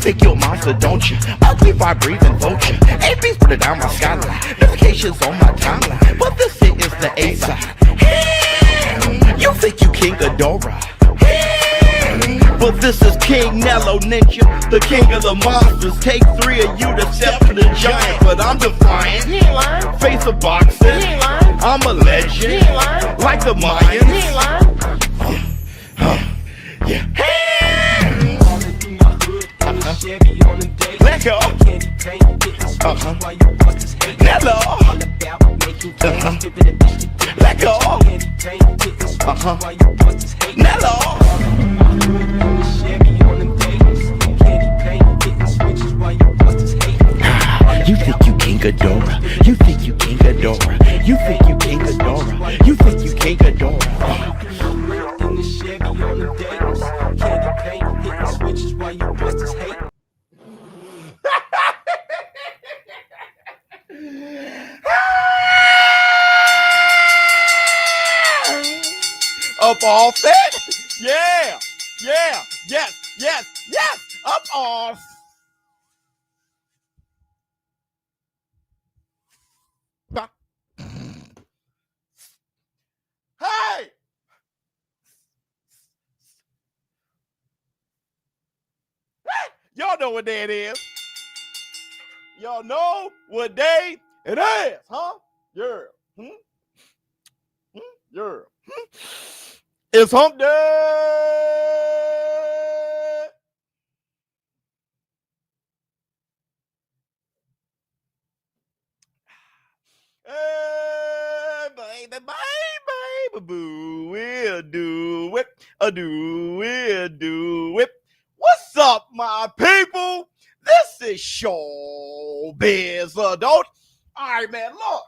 think you're a monster, don't you? Ugly, breathing vulture. AB's put it down my skyline. Notifications on my timeline. But this here is the A side. You think you King Ghidorah. But this is King Nello Ninja, the king of the monsters. Take 3 of you to step to the giant, but I'm defiant. Face of boxing, I'm a legend, like the Mayans. Yeah. Let go. Nello. Let go. Nello. You think you King Ghidorah. You think you King Ghidorah. You think you King Ghidorah. You think you King Ghidorah. In the Chevy on the days, candy paint, hitting switches while you busters hate. Up off it. Yeah. Yeah. Yes. Yes. Yes. Up off. Hey. Y'all know what day it is. Y'all know what day it is, huh? Yeah. Yeah. It's hump day. Hey, baby, baby, boo, we'll do it. We'll do it. What's up, my people? This is ShowBizz Adult. All right, man, look.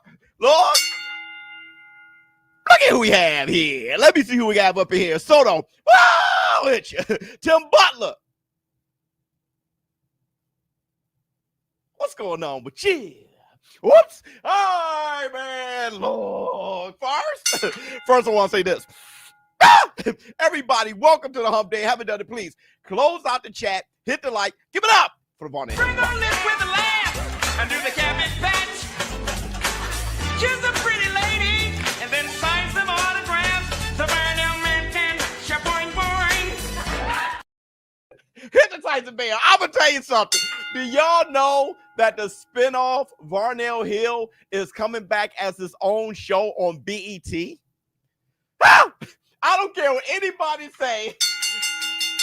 Look at who we have here. Let me see who we have up in here. Soto. Wow, it's Tim Butler. What's going on with you? Whoops. All right, man. Look, first I want to say this. Everybody, welcome to the hump day. Haven't done it, please. Close out the chat. Hit the like. Give it up for the Varnell. Bring on this with a laugh and do the cabbage patch. Kiss a pretty lady and then sign some autographs. The Varnell man can boing boing. Hit the Tyson Bell. I'm going to tell you something. Do y'all know that the spinoff Varnell Hill is coming back as his own show on BET? I don't care what anybody say.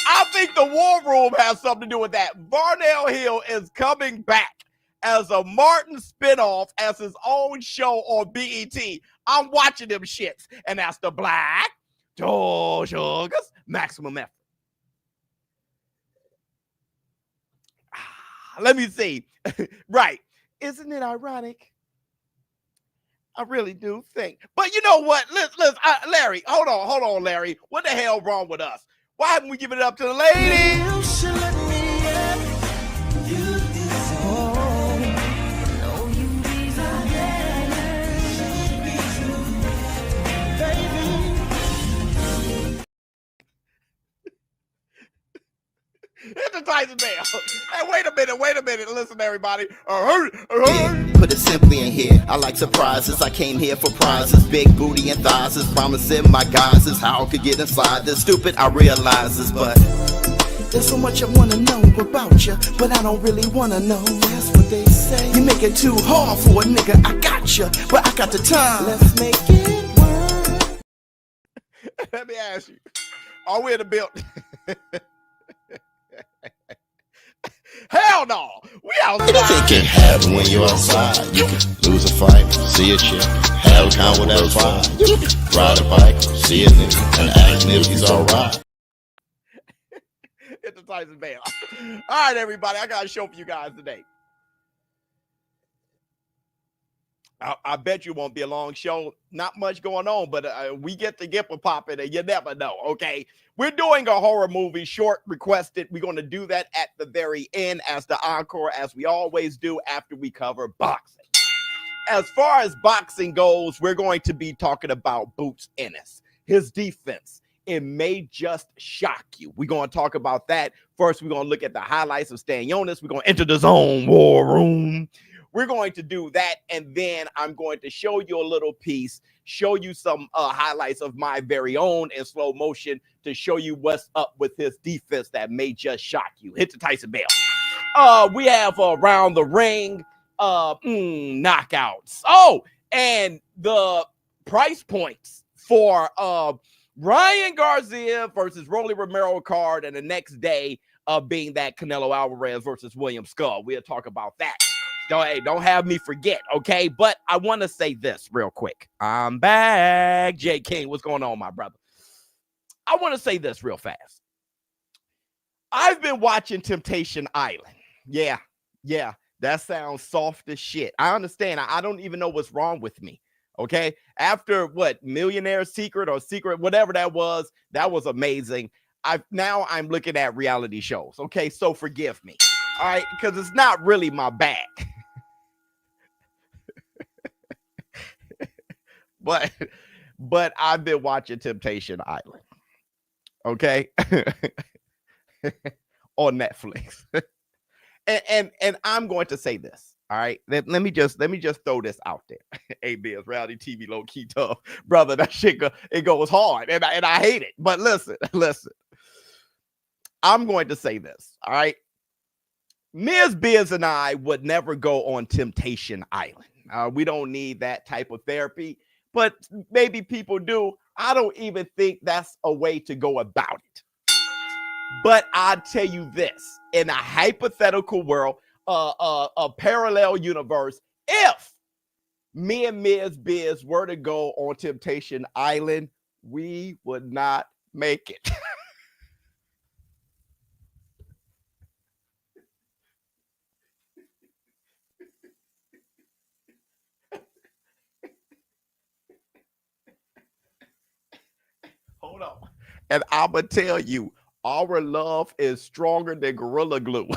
I think the War Room has something to do with that. Varnell Hill is coming back as a Martin spinoff as his own show on BET. I'm watching them shits. And that's the Black Joe Sugars Maximum Effort. Let me see. Right. Isn't it ironic? I really do think. But you know what? Listen, Larry, hold on, Larry. What the hell wrong with us? Why haven't we given it up to the lady? You should let me in. You deserve. No, you deserve. Baby. Hit the Tyson Bell. Hey, wait a minute. Listen, everybody. Put it simply in here. I like surprises. I came here for prizes. Big booty and thighs. Promising my guys is how I could get inside this. Stupid, I realize this, but there's so much I wanna know about you, but I don't really wanna know. That's what they say. You make it too hard for a nigga. I got you, but I got the time. Let's make it work. Let me ask you. Are we in the building? Hell no. We outside. It can happen when you're outside. You can lose a fight, see a chick, have a con with that vibe. You can ride a bike, see a nigga, and ask him if he's alright. Hit the Tyson Bell. All right, everybody. I got a show for you guys today. I bet you won't be a long show. Not much going on, but we get the gift of popping, and you never know, okay? We're doing a horror movie, short requested. We're going to do that at the very end as the encore, as we always do after we cover boxing. As far as boxing goes, we're going to be talking about Boots Ennis, his defense it may just shock you. We're going to talk about that. First, we're going to look at the highlights of staying Ennis. We're going to enter the zone war room. We're going to do that, and then I'm going to show you a little piece, show you some highlights of my very own in slow motion to show you what's up with his defense that may just shock you. Hit the Tyson bell. We have around the ring knockouts. Oh, and the price points for Ryan Garcia versus Rolly Romero card, and the next day being that Canelo Alvarez versus William Skull. We'll talk about that. Don't have me forget, okay? But I want to say this real quick. I'm back. J. King, what's going on, my brother? I want to say this real fast. I've been watching Temptation Island. Yeah, that sounds soft as shit. I understand. I don't even know what's wrong with me, okay? After what, Millionaire Secret or Secret, whatever that was amazing. Now I'm looking at reality shows, okay? So forgive me, all right? Because it's not really my bag. But I've been watching Temptation Island, okay, on Netflix, and I'm going to say this. All right, let me just throw this out there. Hey, Bizz, reality TV, low key tough, brother. That shit it goes hard, and I hate it. But listen, I'm going to say this. All right, Bizz and I would never go on Temptation Island. We don't need that type of therapy. But maybe people do. I don't even think that's a way to go about it. But I'll tell you this, in a hypothetical world, a parallel universe, if me and Bizz were to go on Temptation Island, we would not make it. Hold on. And I'm going to tell you, our love is stronger than Gorilla Glue.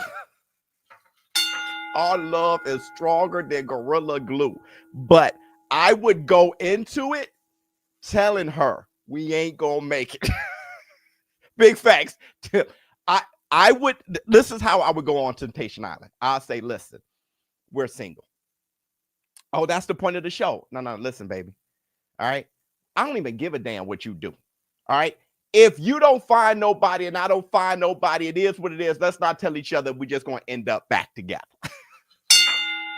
Our love is stronger than Gorilla Glue. But I would go into it telling her we ain't going to make it. Big facts. I would, this is how I would go on Temptation Island. I'll say, listen, we're single. Oh, that's the point of the show. No, listen, baby. All right. I don't even give a damn what you do. All right. If you don't find nobody and I don't find nobody, it is what it is. Let's not tell each other we're just going to end up back together.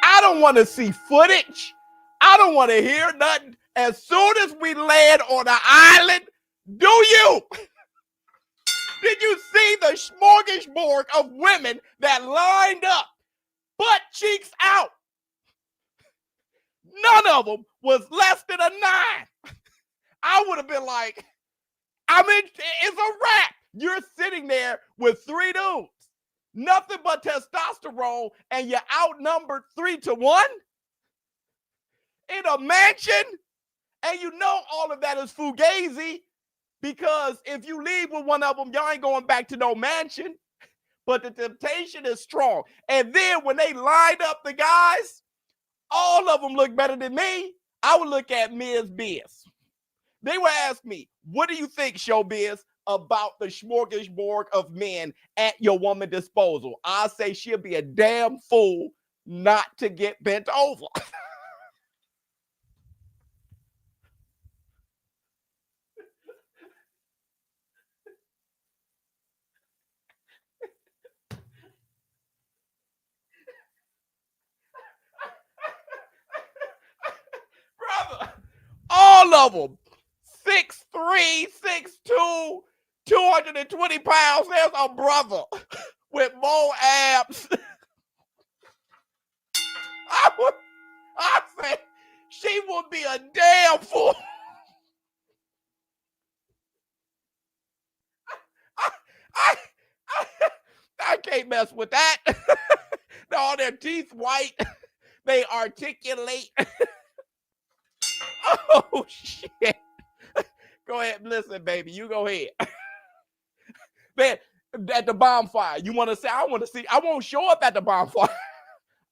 I don't want to see footage. I don't want to hear nothing. As soon as we land on the island, do you? Did you see the smorgasbord of women that lined up, butt cheeks out? None of them was less than a 9. I would have been like, I mean, it's a wrap. You're sitting there with 3 dudes, nothing but testosterone, and you're outnumbered 3-1 in a mansion. And you know all of that is fugazi, because if you leave with one of them, y'all ain't going back to no mansion. But the temptation is strong. And then when they lined up the guys, all of them look better than me. I would look at Bizz. They would ask me, what do you think, ShowBizz, about the smorgasbord of men at your woman's disposal? I say she'll be a damn fool not to get bent over. Brother, all of them. 6'3", 6'2", 220 pounds. There's a brother with more abs. I say she would be a damn fool. I can't mess with that. All their teeth white. They articulate. Oh, shit. Go ahead. Listen, baby. You go ahead. Man, at the bonfire, you want to say, I want to see. I won't show up at the bonfire.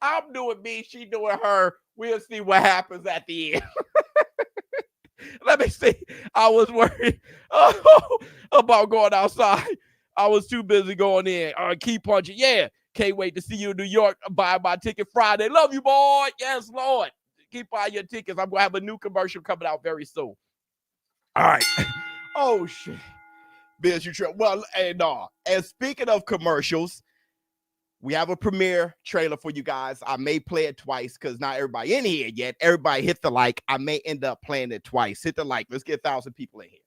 I'm doing me. She doing her. We'll see what happens at the end. Let me see. I was worried about going outside. I was too busy going in. Keep punching. Yeah. Can't wait to see you in New York. Buy my ticket Friday. Love you, boy. Yes, Lord. Keep buying your tickets. I'm going to have a new commercial coming out very soon. All right. Oh, shit. Biz, you trip. Well, and speaking of commercials, we have a premiere trailer for you guys. I may play it twice because not everybody in here yet. Everybody hit the like. I may end up playing it twice. Hit the like. Let's get 1,000 people in here.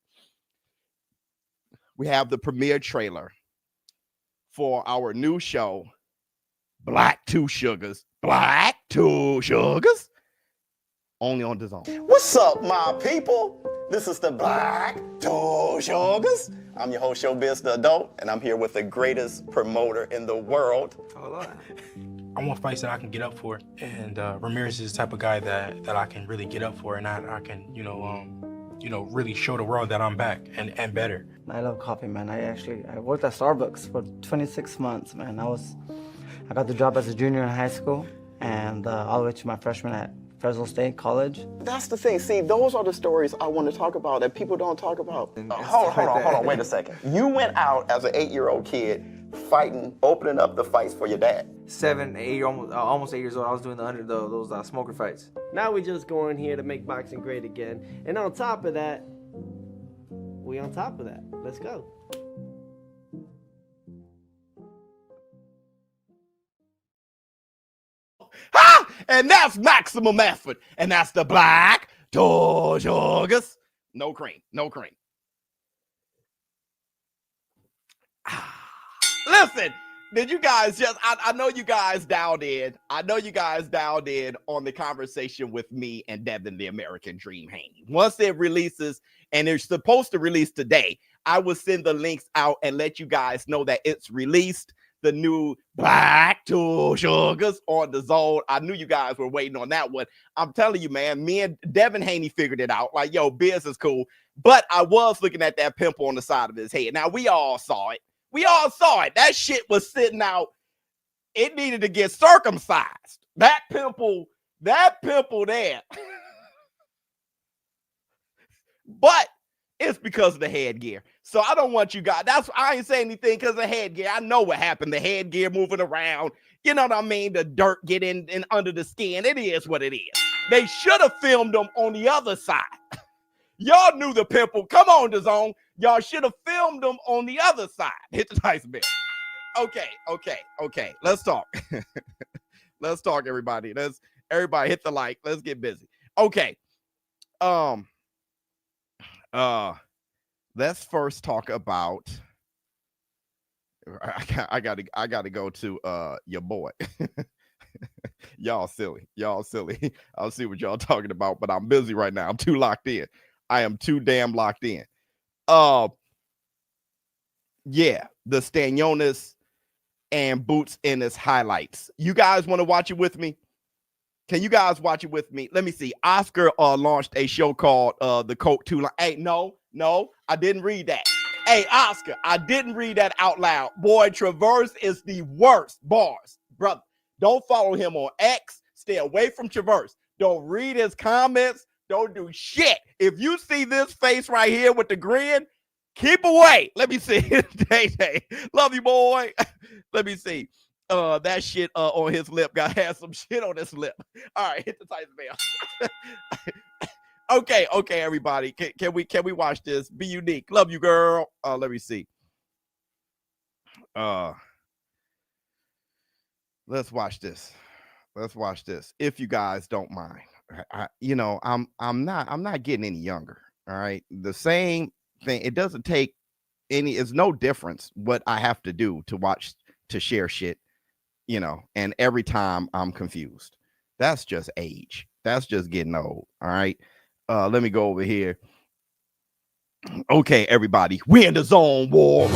We have the premiere trailer for our new show, Black Two Sugars. Black Two Sugars. Only on Dazn. What's up, my people? This is the Black Two Sugars. I'm your host, ShowBizz the Adult, and I'm here with the greatest promoter in the world. I want fights that I can get up for, and Ramirez is the type of guy that I can really get up for, and I can, really show the world that I'm back and better. I love coffee, man. I worked at Starbucks for 26 months, man. I got the job as a junior in high school, and all the way to my freshman at Fresno State College. That's the thing. See, those are the stories I want to talk about that people don't talk about. Hold on. Wait a second. You went out as an 8-year-old kid fighting, opening up the fights for your dad. 7, 8, almost 8 years old. I was doing those smoker fights. Now we just going here to make boxing great again. And on top of that, let's go. Ha! And that's maximum effort. And that's the Black Two Sugars. No cream. Listen, did you guys I know you guys dialed in. On the conversation with me and Devin, the American Dream Haney. Once it releases, and it's supposed to release today, I will send the links out and let you guys know that it's released. The new Black Two Sugars on Dazn. I knew you guys were waiting on that one. I'm telling you, man, me and Devin Haney figured it out. Like, yo, Biz is cool. But I was looking at that pimple on the side of his head. Now, we all saw it. That shit was sitting out. It needed to get circumcised. That pimple there. But it's because of the headgear. So I don't want you guys. I ain't saying anything because of the headgear. I know what happened. The headgear moving around. You know what I mean? The dirt get in under the skin. It is what it is. They should have filmed them on the other side. Y'all knew the pimple. Come on, Dazn. Y'all should have filmed them on the other side. Hit the nice bit. Okay. Let's talk. Let's talk, everybody. Everybody hit the like. Let's get busy. Okay. Let's first talk about. I gotta go to your boy. Y'all silly. I'll see what y'all talking about, but I'm busy right now. I'm too locked in. I am too damn locked in. Yeah, the Stanionis and Boots Ennis highlights. You guys want to watch it with me? Can you guys watch it with me? Let me see. Oscar launched a show called The Coke 2 Line. Hey, no, I didn't read that. Hey, Oscar, I didn't read that out loud. Boy, Traverse is the worst. Bars, brother. Don't follow him on X. Stay away from Traverse. Don't read his comments. Don't do shit. If you see this face right here with the grin, keep away. Let me see. Day. Love you, boy. Let me see. That shit on his lip had some shit on his lip. All right, hit the Tyson bell. Okay, everybody. Can we watch this? Be unique. Love you, girl. Let me see. Let's watch this. If you guys don't mind. I'm not getting any younger. All right. The same thing. It doesn't take it's no difference what I have to do to share shit. And every time I'm confused. That's just age. That's just getting old. All right. Let me go over here. Okay, everybody. We're in the zone war.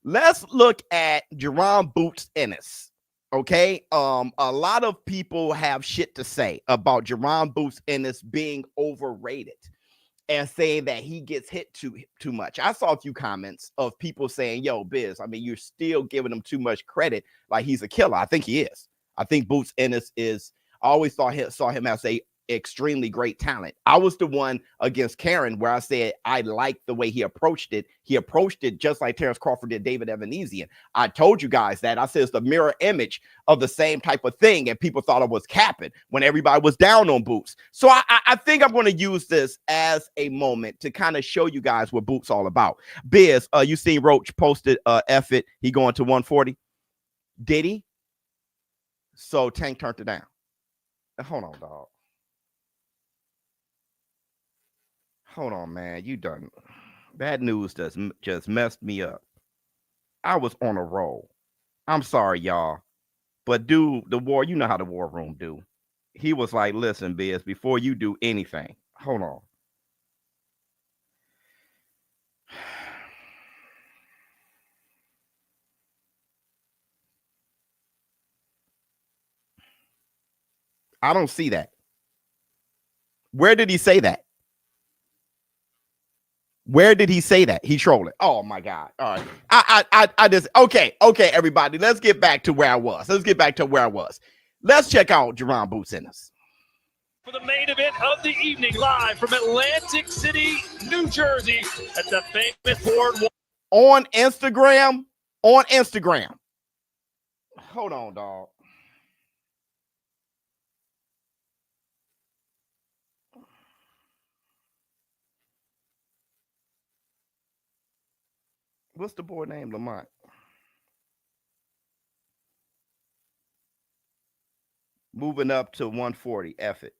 Let's look at Jaron Boots Ennis. Okay. A lot of people have shit to say about Jaron Boots Ennis being overrated. And saying that he gets hit too much. I saw a few comments of people saying, yo, Biz, I mean, you're still giving him too much credit. Like he's a killer. I think he is. I think Boots Ennis is I always saw him as a extremely great talent. I was the one against Karen where I said I liked the way he approached it. He approached it just like Terrence Crawford did David Evanesian. I told you guys that. I said it's the mirror image of the same type of thing, and people thought I was capping when everybody was down on Boots. So I think I'm going to use this as a moment to kind of show you guys what Boots all about. Biz, you seen Roach posted F it. He going to 140. Did he? So Tank turned it down. Hold on, dog. Hold on, man. You done. Bad news just messed me up. I was on a roll. I'm sorry, y'all. But dude, the war, you know how the war room do. He was like, listen, Biz, before you do anything, hold on. I don't see that. Where did he say that? Where did he say that? He trolling. Oh my God. All right. I just okay, everybody. Let's get back to where I was. Let's check out Jaron Boots Ennis. For the main event of the evening, live from Atlantic City, New Jersey, at the famous boardwalk. On Instagram. Hold on, dog. What's the boy name? Lamont. Moving up to 140. F it.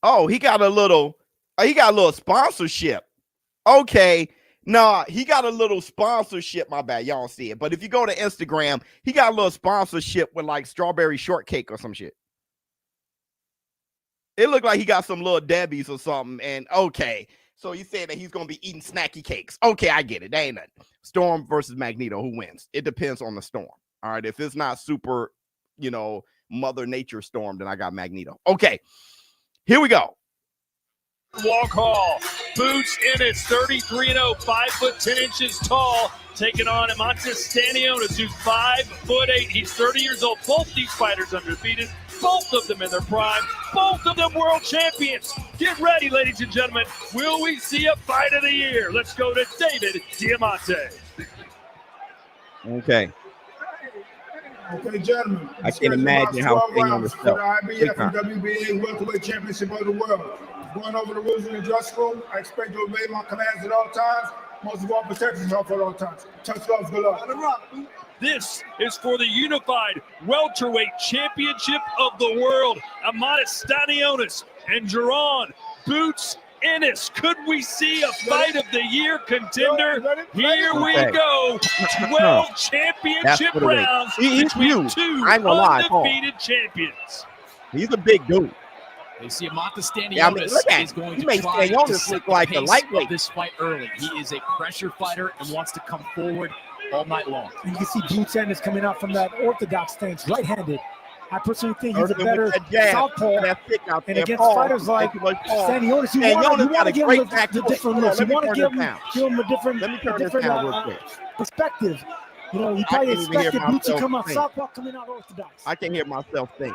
Oh, he got a little sponsorship. Okay. Nah, he got a little sponsorship. My bad. Y'all don't see it. But if you go to Instagram, he got a little sponsorship with like strawberry shortcake or some shit. It looked like he got some little Debbie's or something. And okay, so you saying that he's going to be eating snacky cakes. Okay, I get it. That ain't nothing. Storm versus Magneto. Who wins? It depends on the storm. All right. If it's not super, Mother Nature storm, then I got Magneto. Okay, here we go. Walk Hall. Boots Ennis, 33-0, 5'10" tall, taking on Mmmm Stanionis, who's 5'8". He's 30 years old. Both these fighters undefeated. Both of them in their prime. Both of them world champions. Get ready, ladies and gentlemen. Will we see a fight of the year? Let's go to David Diamante. Okay. Okay, gentlemen. I can't imagine how thing on the for the IBF and WBA welterweight championship of the world. Going over the rules in the dressing room. I expect to obey my commands at all times. Most of all, protect yourself at all times. Touch gloves, good luck. This is for the unified welterweight championship of the world. Mmmm Stanionis and Jaron Boots Ennis. Could we see a fight of the year contender? Here we go. 12 championship rounds between two undefeated champions. He's a big dude. They see Mmmm Stanionis is going to try to set the like pace of this fight early. He is a pressure fighter and wants to come forward all night long. You can see Boots Ennis coming out from that orthodox stance, right-handed. I personally think he's a better southpaw. And against fighters like Stanionis, you want to give him the different looks. You want to give him a different perspective. You probably expected Boots to come out southpaw, coming out orthodox. I can hear myself think.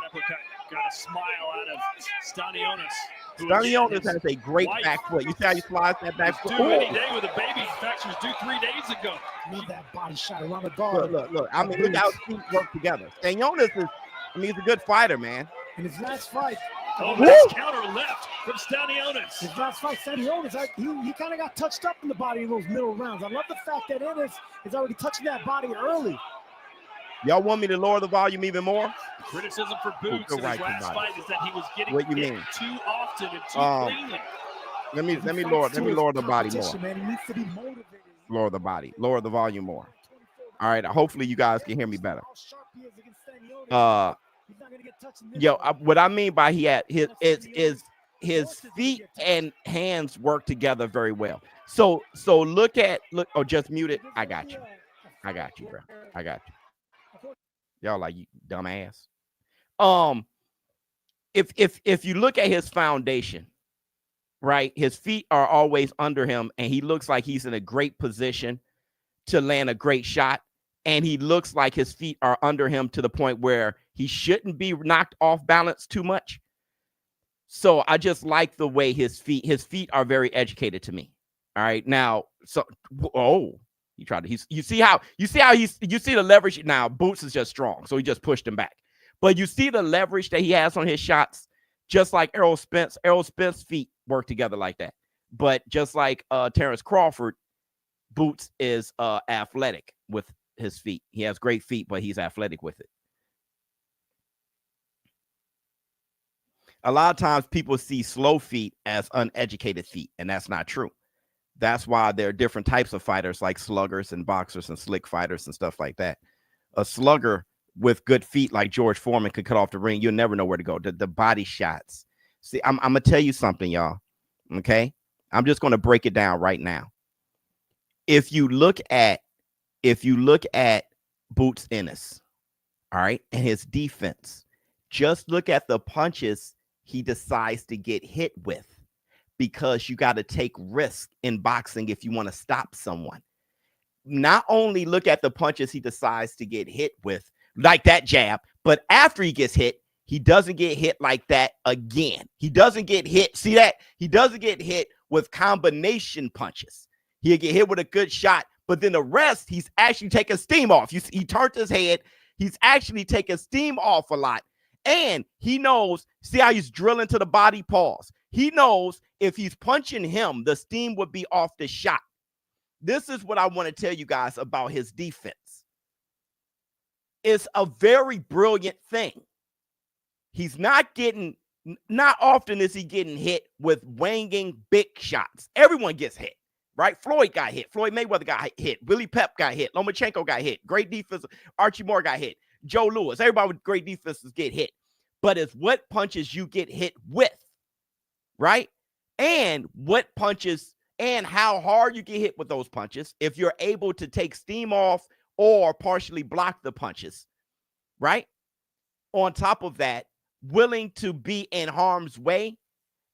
Got a smile out of Stanionis. Stanionis has a great back foot. You see how he slides that back foot? Due any day with a baby. In fact, she was due 3 days ago. Need that body shot around the guard. Look. I mean, look how his feet work together. Stanionis is, he's a good fighter, man. In his last fight. Nice counter left from Stanionis. His last fight, Stanionis, he kind of got touched up in the body in those middle rounds. I love the fact that Ennis is already touching that body early. Y'all want me to lower the volume even more? Criticism for Boots in his last fight is that he was getting hit too often and too cleanly. Let me lower the body more. Man, he needs to be motivated. Lower the volume more. All right, hopefully you guys can hear me better. What I mean by his feet and hands work together very well. So look, just mute it. I got you, bro. I got you. Y'all like, you dumbass. If you look at his foundation, right, his feet are always under him, and he looks like he's in a great position to land a great shot. and he looks like his feet are under him to the point where he shouldn't be knocked off balance too much. So I just like the way his feet are very educated to me. All right. Now, so, oh, he tried to, you see the leverage. Now, Boots is just strong. So he just pushed him back. But you see the leverage that he has on his shots, just like Errol Spence. Errol Spence's feet work together like that. But just like Terrence Crawford, Boots is athletic with his feet. He has great feet, but he's athletic with it. A lot of times people see slow feet as uneducated feet, and that's not true. That's why there are different types of fighters like sluggers and boxers and slick fighters and stuff like that. A slugger with good feet like George Foreman could cut off the ring. You'll never know where to go. The body shots. See, I'm going to tell you something, y'all. Okay? I'm just going to break it down right now. If you look at Boots Ennis, all right, and his defense, just look at the punches he decides to get hit with, because you got to take risk in boxing if you want to stop someone. Not only look at the punches he decides to get hit with, like that jab, but after he gets hit, he doesn't get hit like that again. He doesn't get hit. See that? He doesn't get hit with combination punches. He'll get hit with a good shot, but then the rest, he's actually taking steam off. He turned his head. He's actually taking steam off a lot. And he knows, see how he's drilling to the body? Pause. He knows if he's punching him, the steam would be off the shot. This is what I want to tell you guys about his defense. It's a very brilliant thing. He's not often is he getting hit with wanging big shots. Everyone gets hit, right? Floyd got hit. Floyd Mayweather got hit. Willie Pep got hit. Lomachenko got hit. Great defense. Archie Moore got hit. Joe Louis. Everybody with great defenses get hit. But it's what punches you get hit with, right? And what punches and how hard you get hit with those punches. If you're able to take steam off or partially block the punches, right? On top of that, willing to be in harm's way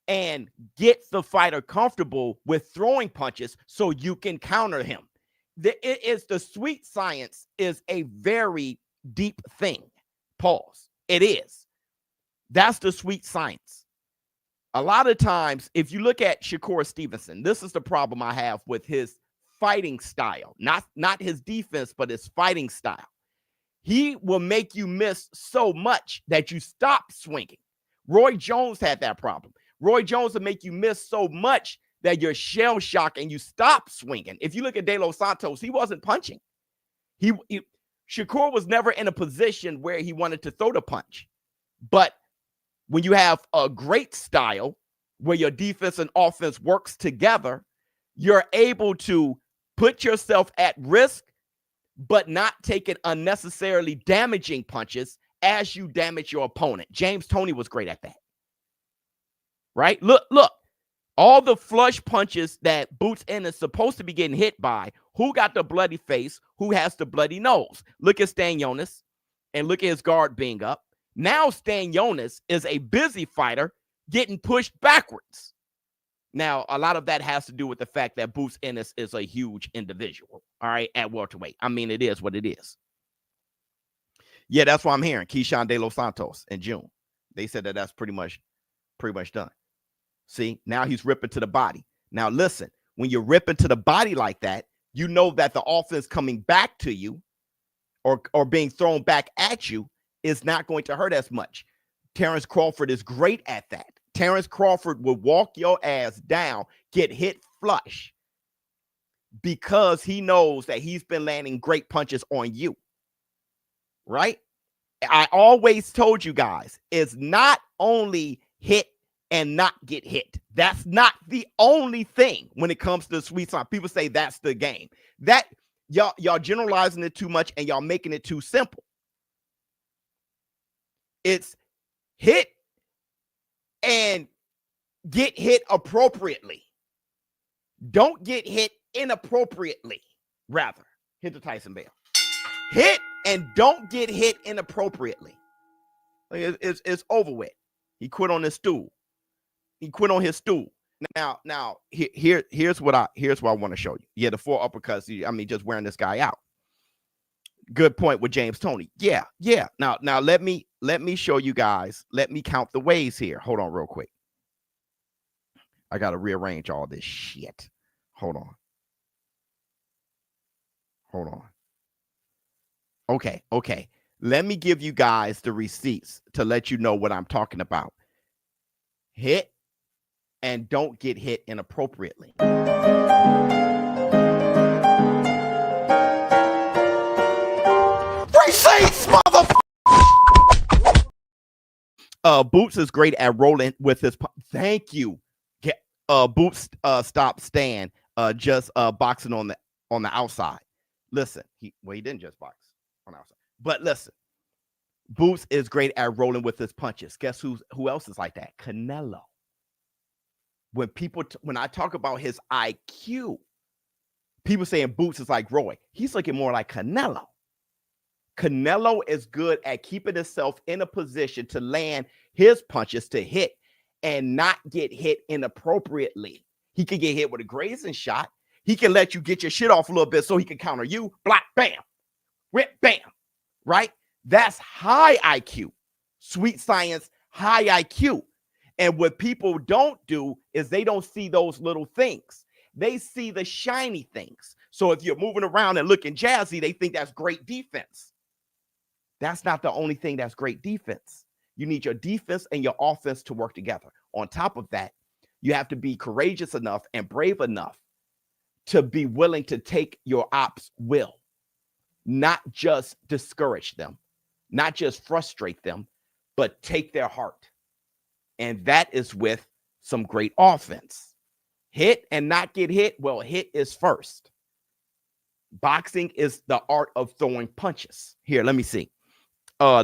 and get the fighter comfortable with throwing punches so you can counter him. The sweet science is a very deep thing. Pause. It is. That's the sweet science. A lot of times, if you look at Shakur Stevenson, this is the problem I have with his fighting style. Not his defense, but his fighting style. He will make you miss so much that you stop swinging. Roy Jones had that problem. Roy Jones will make you miss so much that you're shell shocked and you stop swinging. If you look at De Los Santos, he wasn't punching. Shakur was never in a position where he wanted to throw the punch. But when you have a great style where your defense and offense works together, you're able to put yourself at risk, but not taking unnecessarily damaging punches as you damage your opponent. James Toney was great at that. Right? Look, all the flush punches that Boots Ennis is supposed to be getting hit by, who got the bloody face, who has the bloody nose? Look at Stan Jonas and look at his guard being up. Now Stan Jonas is a busy fighter getting pushed backwards. Now, a lot of that has to do with the fact that Boots Ennis is a huge individual, all right, at welterweight. I mean, it is what it is. Yeah, that's what I'm hearing. Keyshawn De Los Santos in June. They said that that's pretty much done. See, now he's ripping to the body. Now, listen, when you're ripping to the body like that, you know that the offense coming back to you or being thrown back at you is not going to hurt as much. Terrence Crawford is great at that. Terrence Crawford will walk your ass down, get hit flush, because he knows that he's been landing great punches on you, right? I always told you guys, it's not only hit and not get hit. That's not the only thing when it comes to the sweet spot. People say that's the game. That y'all generalizing it too much and y'all making it too simple. It's hit and get hit appropriately. Don't get hit inappropriately. Rather, hit the Tyson Bell. Hit and don't get hit inappropriately. It's over with. He quit on his stool. He quit on his stool. Now here's what I want to show you. Yeah, the 4 uppercuts. I mean, just wearing this guy out. Good point with James Tony. Yeah. Now let me show you guys. Let me count the ways here. Hold on real quick. I got to rearrange all this shit. Hold on. Okay. Let me give you guys the receipts to let you know what I'm talking about. Hit and don't get hit inappropriately. Receipts, motherfucker! Boots is great at rolling with his. Thank you. Boots stop stand just boxing on the outside. Listen, he didn't just box on the outside. But listen, Boots is great at rolling with his punches. Guess who else is like that? Canelo. When I talk about his IQ, people saying Boots is like Roy. He's looking more like Canelo. Canelo is good at keeping himself in a position to land his punches to hit and not get hit inappropriately. He could get hit with a grazing shot. He can let you get your shit off a little bit so he can counter you. Block, bam, whip, bam, right? That's high IQ. Sweet science, high IQ. And what people don't do is they don't see those little things. They see the shiny things. So if you're moving around and looking jazzy, they think that's great defense. That's not the only thing that's great defense. You need your defense and your offense to work together. On top of that, you have to be courageous enough and brave enough to be willing to take your op's will, not just discourage them, not just frustrate them, but take their heart. And that is with some great offense. Hit and not get hit. Well, hit is first. Boxing is the art of throwing punches. Here, let me see.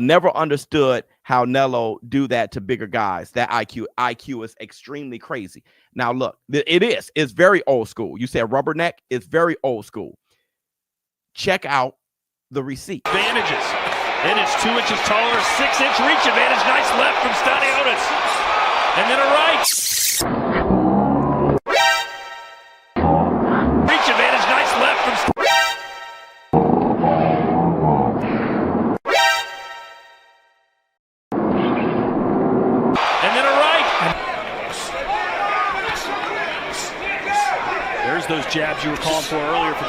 Never understood how Nello do that to bigger guys. That IQ is extremely crazy. Now, look, it's very old school. You said rubberneck. It's very old school. Check out the receipt. Advantages. Ennis 2 inches taller, 6-inch reach advantage. Nice left from Staniotis. And then a right. Reach advantage. Nice left from those jabs you were calling for earlier from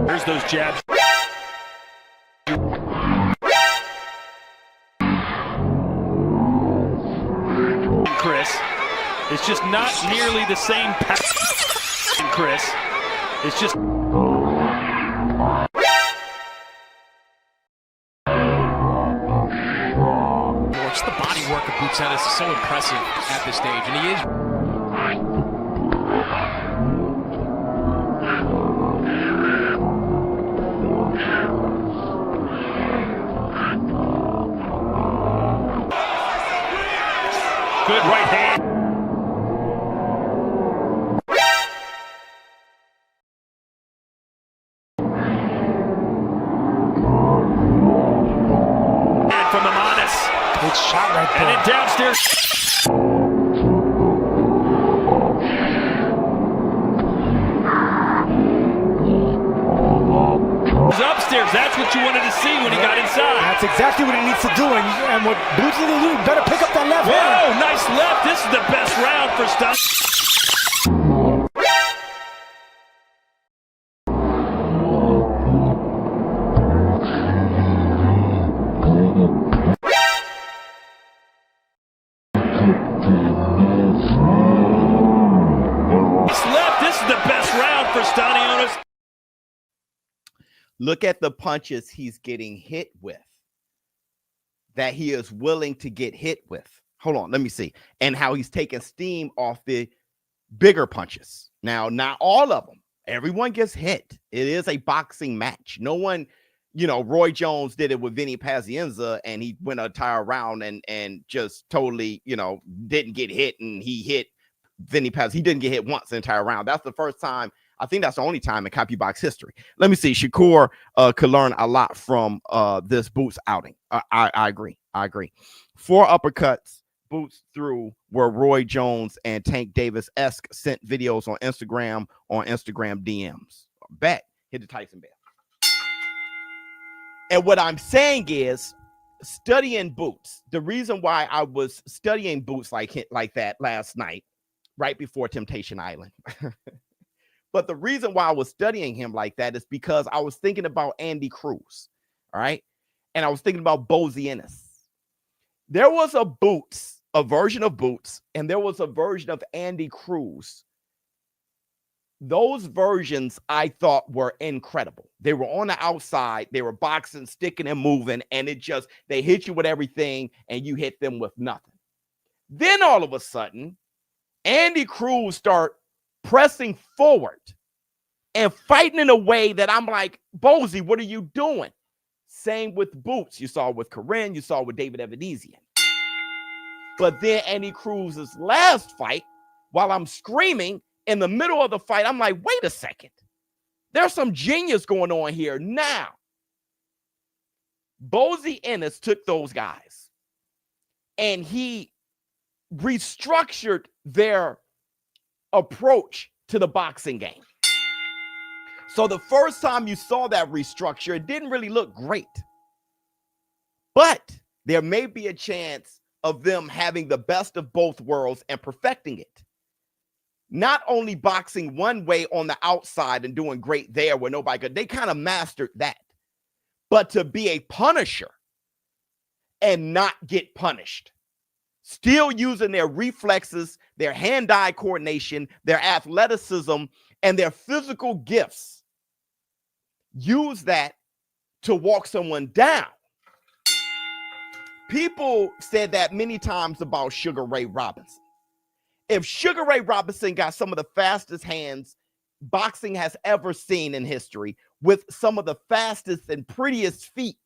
There's those jabs. Chris, it's just not nearly the same pattern. Chris, it's just the body work of Boots Ennis is so impressive at this stage, and he is. Good right hand. Shot right there. And then downstairs. Upstairs. That's what you wanted to see when he got inside. That's exactly what he needs to do. And what Boots needs to do, better pick up that left hand. Whoa, nice left. This is the best round for Stunt. Look at the punches he's getting hit with, that he is willing to get hit with. Hold on, let me see. And how he's taking steam off the bigger punches. Now, not all of them. Everyone gets hit. It is a boxing match. No one, Roy Jones did it with Vinny Pazienza, and he went an entire round and just totally, didn't get hit, and he hit Vinny Paz. He didn't get hit once the entire round. That's the first time I think that's the only time in copybox history. Let me see. Shakur could learn a lot from this Boots outing. I agree. 4 uppercuts Boots threw were Roy Jones and Tank Davis-esque, sent videos on Instagram DMs. Bet. Hit the Tyson bell. And what I'm saying is, studying Boots, the reason why I was studying Boots like that last night, right before Temptation Island, but the reason why I was studying him like that is because I was thinking about Andy Cruz, all right? And I was thinking about Bozy Ennis. There was a version of Boots, and there was a version of Andy Cruz. Those versions I thought were incredible. They were on the outside, they were boxing, sticking and moving, and they hit you with everything and you hit them with nothing. Then all of a sudden, Andy Cruz start pressing forward and fighting in a way that I'm like, Bozy, what are you doing? Same with Boots. You saw with Corinne, you saw with David Evanesian. But then Andy Cruz's last fight, while I'm screaming in the middle of the fight, I'm like, wait a second. There's some genius going on here. Now, Bozy Ennis took those guys and he restructured their approach to the boxing game. So the first time you saw that restructure, it didn't really look great. But there may be a chance of them having the best of both worlds and perfecting it. Not only boxing one way on the outside and doing great there where nobody could, they kind of mastered that. But to be a punisher and not get punished, still using their reflexes, their hand-eye coordination, their athleticism, and their physical gifts, use that to walk someone down. People said that many times about Sugar Ray Robinson. If Sugar Ray Robinson got some of the fastest hands boxing has ever seen in history, with some of the fastest and prettiest feet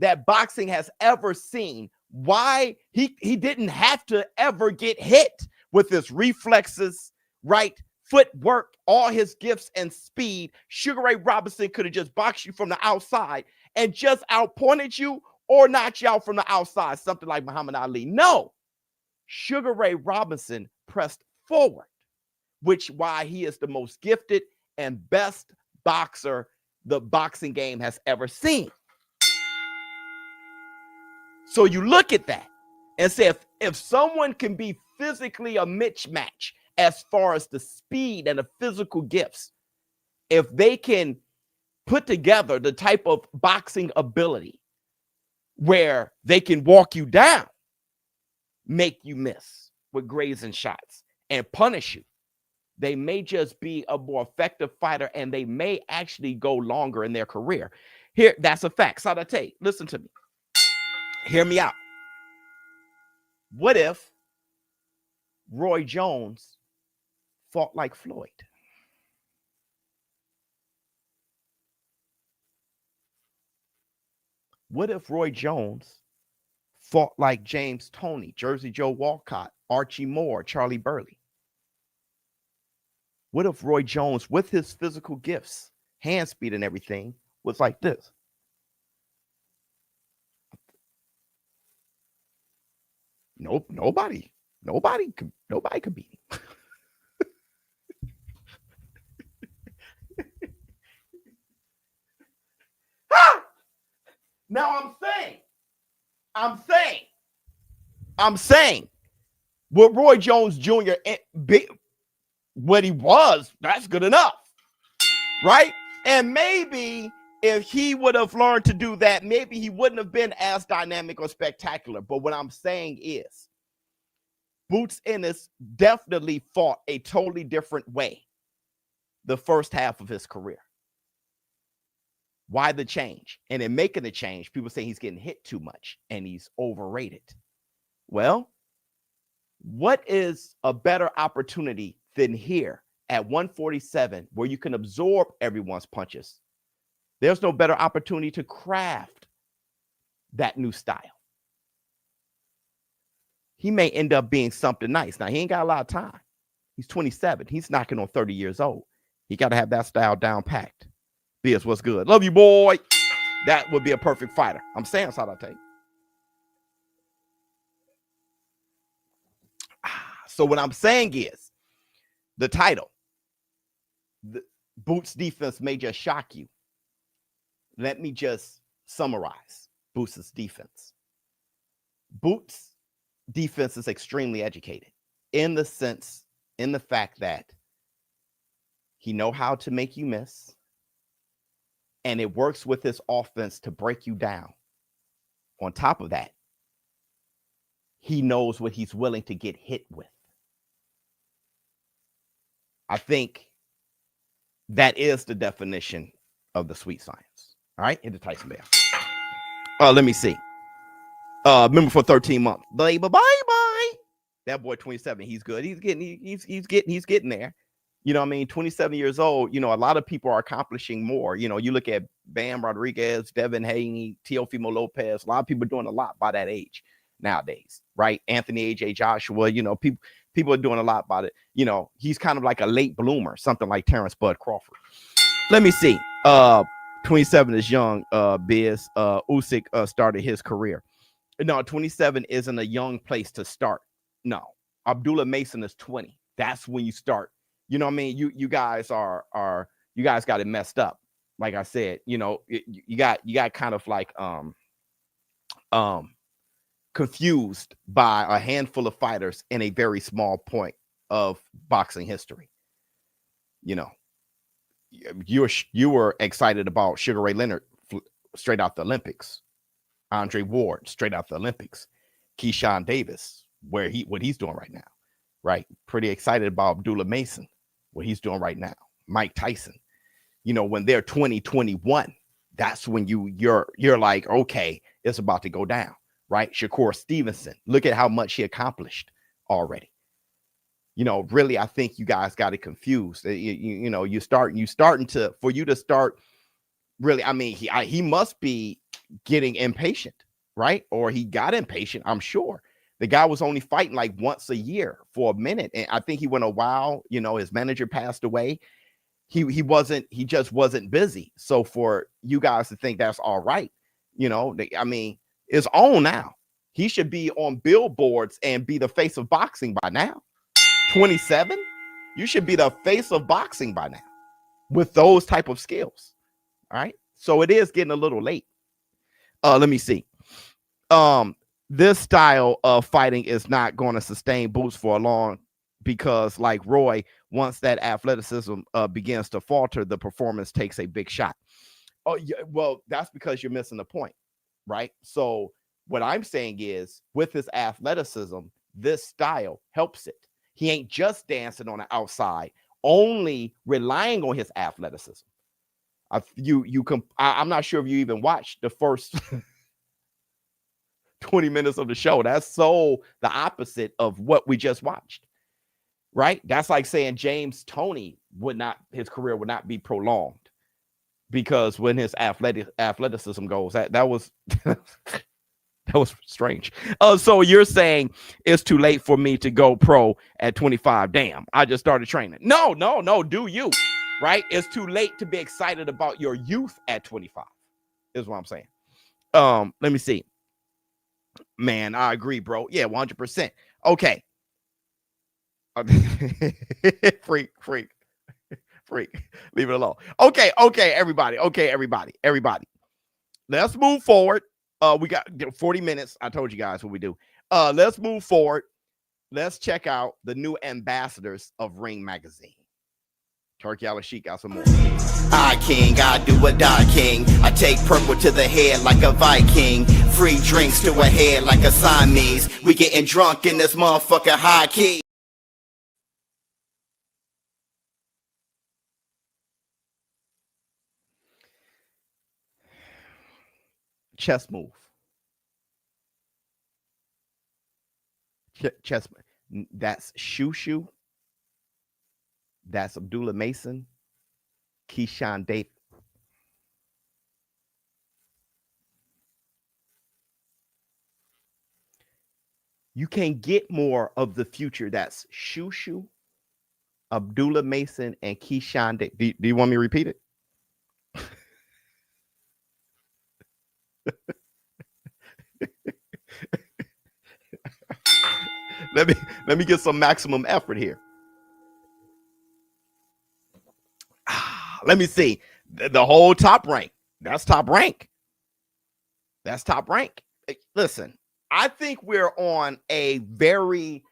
that boxing has ever seen, why he didn't have to ever get hit with his reflexes, right footwork, all his gifts and speed. Sugar Ray Robinson could have just boxed you from the outside and just outpointed you or knocked you out from the outside, something like Muhammad Ali. No, Sugar Ray Robinson pressed forward, which why he is the most gifted and best boxer the boxing game has ever seen. So you look at that and say, if someone can be physically a mismatch as far as the speed and the physical gifts, if they can put together the type of boxing ability where they can walk you down, make you miss with grazing shots, and punish you, they may just be a more effective fighter, and they may actually go longer in their career. Here, that's a fact. Sadate, listen to me. Hear me out. What if Roy Jones fought like Floyd? What if Roy Jones fought like James Toney, Jersey Joe Walcott, Archie Moore, Charlie Burley? What if Roy Jones, with his physical gifts, hand speed and everything, was like this? Nope, nobody could beat him. Now I'm saying what Roy Jones Jr. what he was, that's good enough, right? And maybe if he would have learned to do that, maybe he wouldn't have been as dynamic or spectacular. But what I'm saying is, Boots Ennis definitely fought a totally different way the first half of his career. Why the change? And in making the change, people say he's getting hit too much and he's overrated. Well, what is a better opportunity than here at 147, where you can absorb everyone's punches? There's no better opportunity to craft that new style. He may end up being something nice. Now, he ain't got a lot of time. He's 27. He's knocking on 30 years old. He got to have that style down packed. Bizz, what's good? Love you, boy. That would be a perfect fighter. I'm saying Sadatay. So what I'm saying is the title, the Boots defense may just shock you. Let me just summarize Boots' defense. Boots' defense is extremely educated in the fact that he know how to make you miss, and it works with his offense to break you down. On top of that, he knows what he's willing to get hit with. I think that is the definition of the sweet science. All right, hit the Tyson Bell. Let me see. Member for 13 months. Bye. That boy 27. He's good. He's getting there. You know what I mean? 27 years old. You know, a lot of people are accomplishing more. You know, you look at Bam Rodriguez, Devin Haney, Teofimo Lopez. A lot of people are doing a lot by that age nowadays, right? Anthony AJ Joshua. You know, people are doing a lot about it. You know, he's kind of like a late bloomer, something like Terrence Bud Crawford. Let me see. 27 is young. Bizz. Usyk started his career. No, 27 isn't a young place to start. No, Abdullah Mason is 20. That's when you start. You know what I mean? You guys you guys got it messed up. Like I said, you know, you got kind of like confused by a handful of fighters in a very small point of boxing history. You know, you were excited about Sugar Ray Leonard straight out the Olympics, Andre Ward straight out the Olympics, Keyshawn Davis, what he's doing right now, right? Pretty excited about Abdullah Mason, what he's doing right now, Mike Tyson. You know, when they're 20, 21, that's when you're like, okay, it's about to go down, right? Shakur Stevenson, look at how much he accomplished already. You know, really, I think you guys got it confused. You know, for you to start really, I mean, he must be getting impatient, right? Or he got impatient, I'm sure. The guy was only fighting like once a year for a minute. And I think he went a while, you know, his manager passed away. He just wasn't busy. So for you guys to think that's all right, you know, I mean, it's on now. He should be on billboards and be the face of boxing by now. 27, you should be the face of boxing by now with those type of skills. All right. So it is getting a little late. Let me see. This style of fighting is not going to sustain Boots for a long, because like Roy, once that athleticism begins to falter, the performance takes a big shot. Oh, yeah, well, that's because you're missing the point, right? So what I'm saying is, with his athleticism, this style helps it. He ain't just dancing on the outside, only relying on his athleticism. I'm not sure if you even watched the first 20 minutes of the show. That's so the opposite of what we just watched, right? That's like saying James Toney his career would not be prolonged, because when his athleticism goes, that was that was strange. So you're saying it's too late for me to go pro at 25. Damn, I just started training. No, do you, right? It's too late to be excited about your youth at 25, is what I'm saying. Let me see. Man, I agree, bro. Yeah, 100%. Okay. freak. Leave it alone. Okay, everybody. Let's move forward. We got 40 minutes. I told you guys what we do. Let's move forward. Let's check out the new ambassadors of Ring Magazine. Turkey Al Sheik got some more. I king, I do a die king. I take purple to the head like a Viking. Free drinks to a head like a Siamese. We getting drunk in this motherfucker high key. Chess move. Chess. That's Shushu. That's Abdullah Mason. Keyshawn Davis. You can't get more of the future. That's Shushu, Abdullah Mason and Keyshawn. Do you want me to repeat it? Let me get some maximum effort here. Let me see. The whole top rank. That's top rank. That's top rank. Listen, I think we're on a very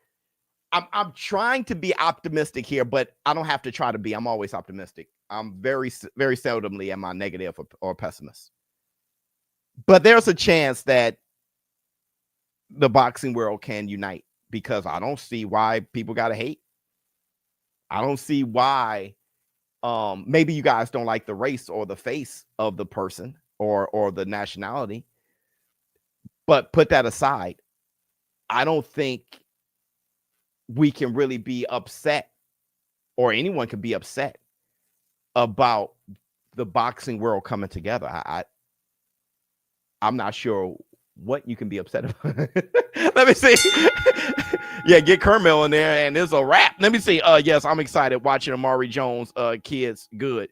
I'm trying to be optimistic here, but I don't have to try to be. I'm always optimistic. I'm very, very seldomly am I negative or pessimist. But there's a chance that the boxing world can unite, because I don't see why people gotta hate. I don't see why. Maybe you guys don't like the race or the face of the person or the nationality, but put that aside. I don't think we can really be upset, or anyone can be upset about the boxing world coming together. I'm not sure what you can be upset about. Let me see. Yeah, get Kermel in there and it's a wrap. Let me see. Yes, I'm excited watching Amari Jones kids. Good.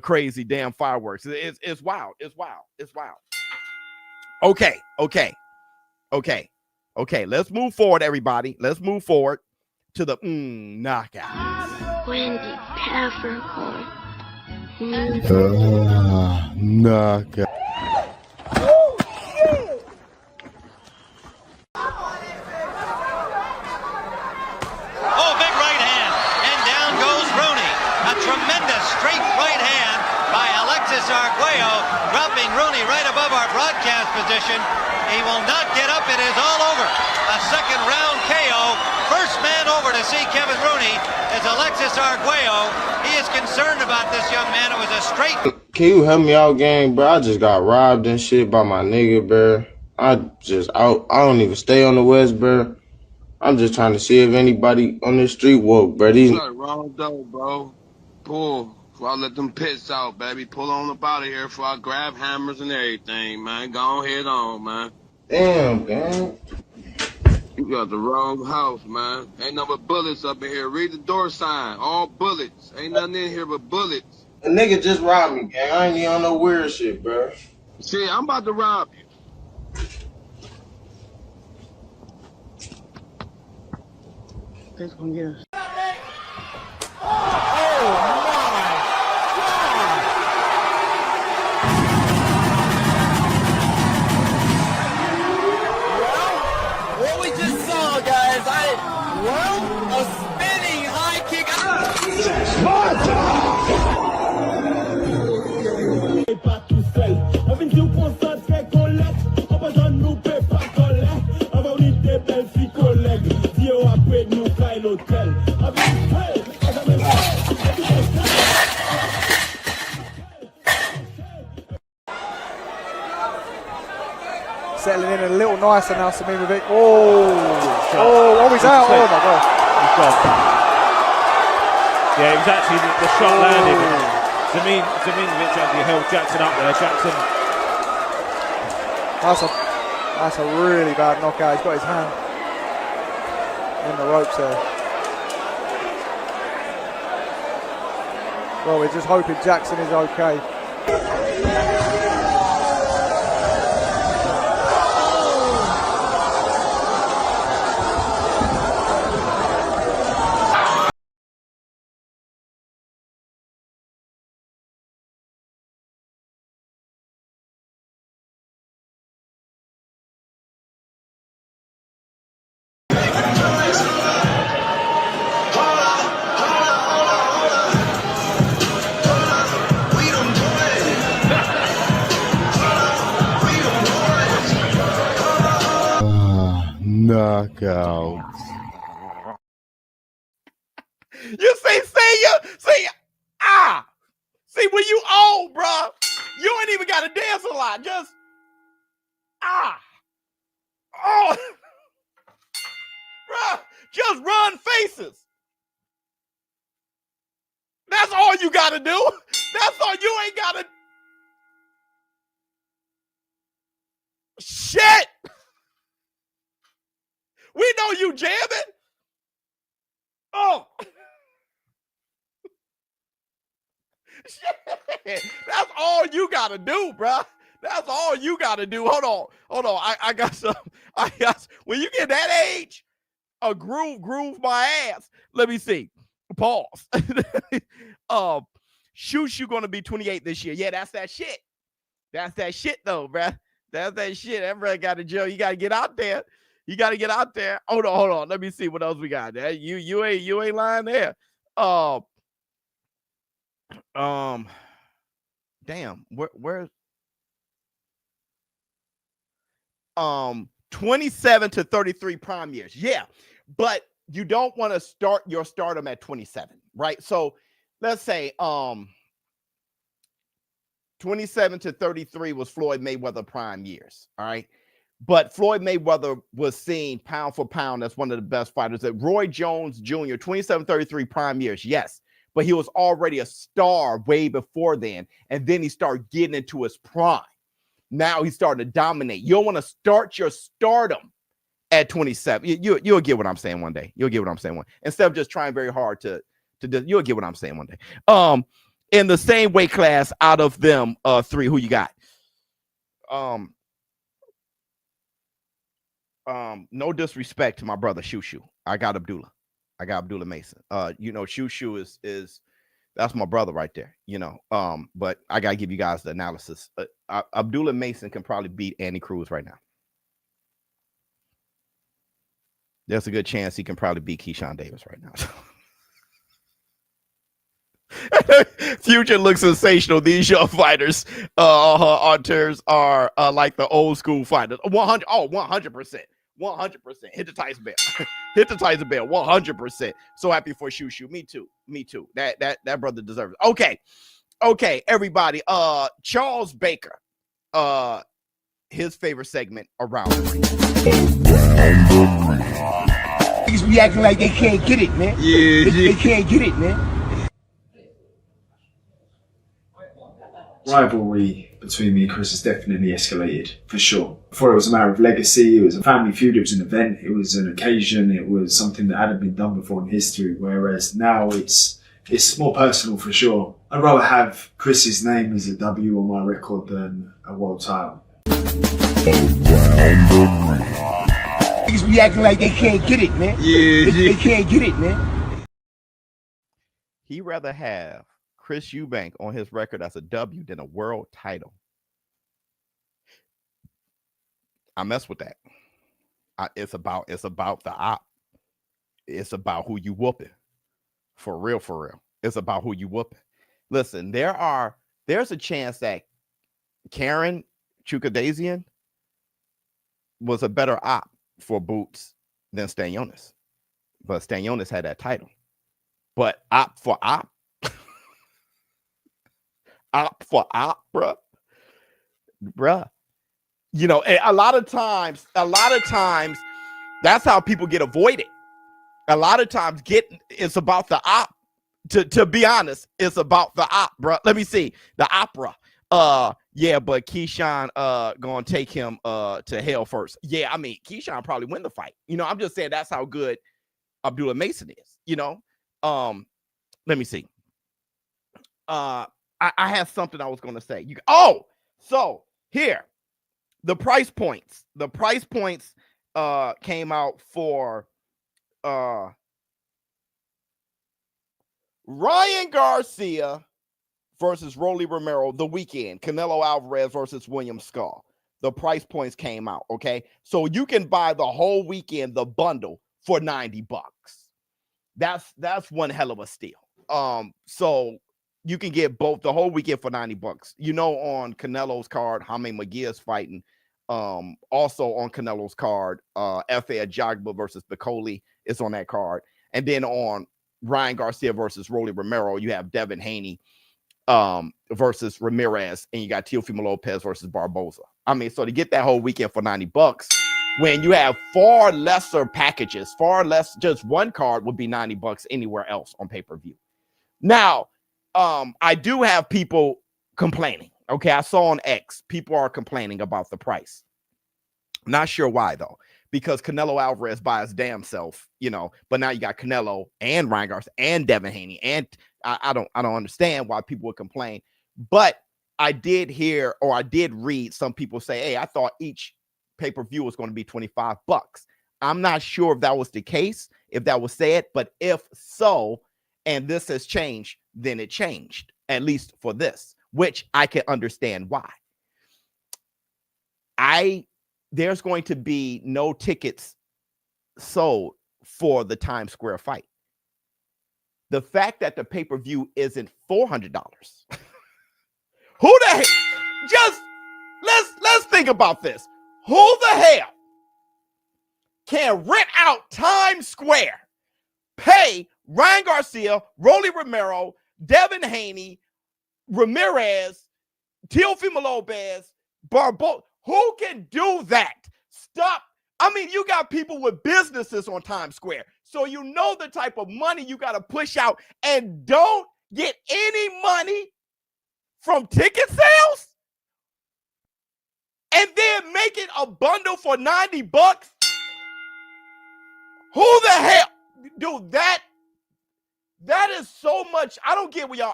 Crazy damn fireworks. It's wild. It's wild. It's wild. Okay, let's move forward, everybody. Let's move forward to the knockout. Wendy Peppercorn. Knockout. Oh, big right hand, and down goes Rooney. A tremendous straight right hand by Alexis Arguello, dropping Rooney right above our broadcast position. He will not get up. It is all over. A second round KO. First man over to see Kevin Rooney is Alexis Arguello. He is concerned about this young man. It was a straight. Can you help me out, gang, bro? I just got robbed and shit by my nigga, bro. I don't even stay on the West, bro. I'm just trying to see if anybody on this street woke, bro. These wrong though, bro. Pull before I let them pits out, baby. Pull on up out of here before I grab hammers and everything, man. Go ahead on, man. Damn, gang. You got the wrong house, man. Ain't nothing but bullets up in here. Read the door sign. All bullets. Ain't nothing in here but bullets. A nigga just robbed me, gang. I ain't even on no weird shit, bro. See, I'm about to rob you. Let's go get us. What we just saw, guys, a spinning high kick. Settling in a little nicer now, Samimovic. Oh, he's out. Oh my God. He's gone. Yeah, it was actually the shot landed. Zaminovic actually held Jackson up there. Jackson. That's a really bad knockout. He's got his hand in the ropes there. Well, we're just hoping Jackson is okay. Knockout. You see, see when you old, bro, you ain't even got to dance a lot. Just bro, just run faces. That's all you got to do. That's all. You ain't got to. Shit. We know you jamming. Shit. That's all you gotta do, bruh. That's all you gotta do. Hold on. I got some. When you get that age, a groove my ass. Let me see. Pause. Shoo gonna be 28 this year. Yeah, that's that shit. That's that shit though, bruh. That's that shit. Everybody got to Joe. You gotta get out there. You gotta get out there. Hold on. Let me see what else we got. You ain't lying there. Damn. Where's 27 to 33 prime years. Yeah, but you don't want to start your stardom at 27, right? So let's say 27 to 33 was Floyd Mayweather prime years, all right? But Floyd Mayweather was seen pound for pound as one of the best fighters. That Roy Jones Jr., 27, 33 prime years, yes, but he was already a star way before then, and then he started getting into his prime. Now he's starting to dominate. You don't want to start your stardom at 27. You'll get what I'm saying one day. You'll get what I'm saying one. Instead of just trying very hard to you'll get what I'm saying one day. In the same weight class out of them three, who you got? No disrespect to my brother Shoo. I got Abdullah. I got Abdullah Mason. Shoo is that's my brother right there, but I gotta give you guys the analysis. Abdullah Mason can probably beat Andy Cruz right now. There's a good chance he can probably beat Keyshawn Davis right now. Future looks sensational. These young fighters on terms are like the old school fighters. 100%. 100%. Hit the Tyson bell. Hit the Tyson bell. 100%. So happy for Shoo. Me too. That brother deserves it. Okay, everybody. Charles Baker. His favorite segment around the ring. Niggas be acting like they can't get it, man. Yeah. They can't get it, man. Rivalry between me and Chris has definitely escalated, for sure. Before it was a matter of legacy, it was a family feud, it was an event, it was an occasion, it was something that hadn't been done before in history, whereas now it's more personal, for sure. I'd rather have Chris's name as a W on my record than a world title. Niggas be acting like they can't get it, man. Yeah. They can't get it, man. He rather have Chris Eubank on his record as a W than a world title. I mess with that. It's about the op. It's about who you whooping. For real. It's about who you whooping. Listen, there's a chance that Karen Chukadasian was a better op for Boots than Stanionis. But Stanionis had that title. But op for op, op for op, bruh. A lot of times, that's how people get avoided. A lot of times, it's about the op. To be honest, it's about the op, bruh. Let me see the opera. Yeah, but Keyshawn gonna take him to hell first. Yeah, I mean Keyshawn probably win the fight. I'm just saying that's how good Abdullah Mason is. Let me see. I have something I was going to say. So here, the price points. The price points came out for Ryan Garcia versus Rolly Romero the weekend. Canelo Alvarez versus William Skull. The price points came out. Okay, so you can buy the whole weekend, the bundle, for $90. That's one hell of a steal. So you can get both the whole weekend for $90. On Canelo's card, Jaime McGee is fighting. Also on Canelo's card, F.A. Ajagba versus Bicoli is on that card. And then on Ryan Garcia versus Rolly Romero, you have Devin Haney versus Ramirez, and you got Teofimo Lopez versus Barboza. I mean, so to get that whole weekend for $90, when you have far lesser packages, far less, just one card would be $90 anywhere else on pay-per-view. Now, I do have people complaining. Okay, I saw on X, people are complaining about the price. Not sure why, though. because Canelo Alvarez by his damn self, you know. But now you got Canelo and Ryan Garcia and Devin Haney, and I don't understand why people would complain. But I did hear, or I did read some people say, hey, I thought each pay-per-view was going to be $25. I'm not sure if that was the case, if that was said, but if so, and this has changed, then it changed, at least for this, which I can understand why. There's going to be no tickets sold for the Times Square fight. The fact that the pay-per-view isn't $400. Who the hell? Just let's think about this. Who the hell can rent out Times Square, pay Ryan Garcia, Rolly Romero, Devin Haney, Ramirez, Teofimo Lopez, Barbo? Who can do that? Stop. I mean, you got people with businesses on Times Square, so you know the type of money you got to push out, and don't get any money from ticket sales, and then make it a bundle for $90. Who the hell, dude? That is so much. I don't get what y'all.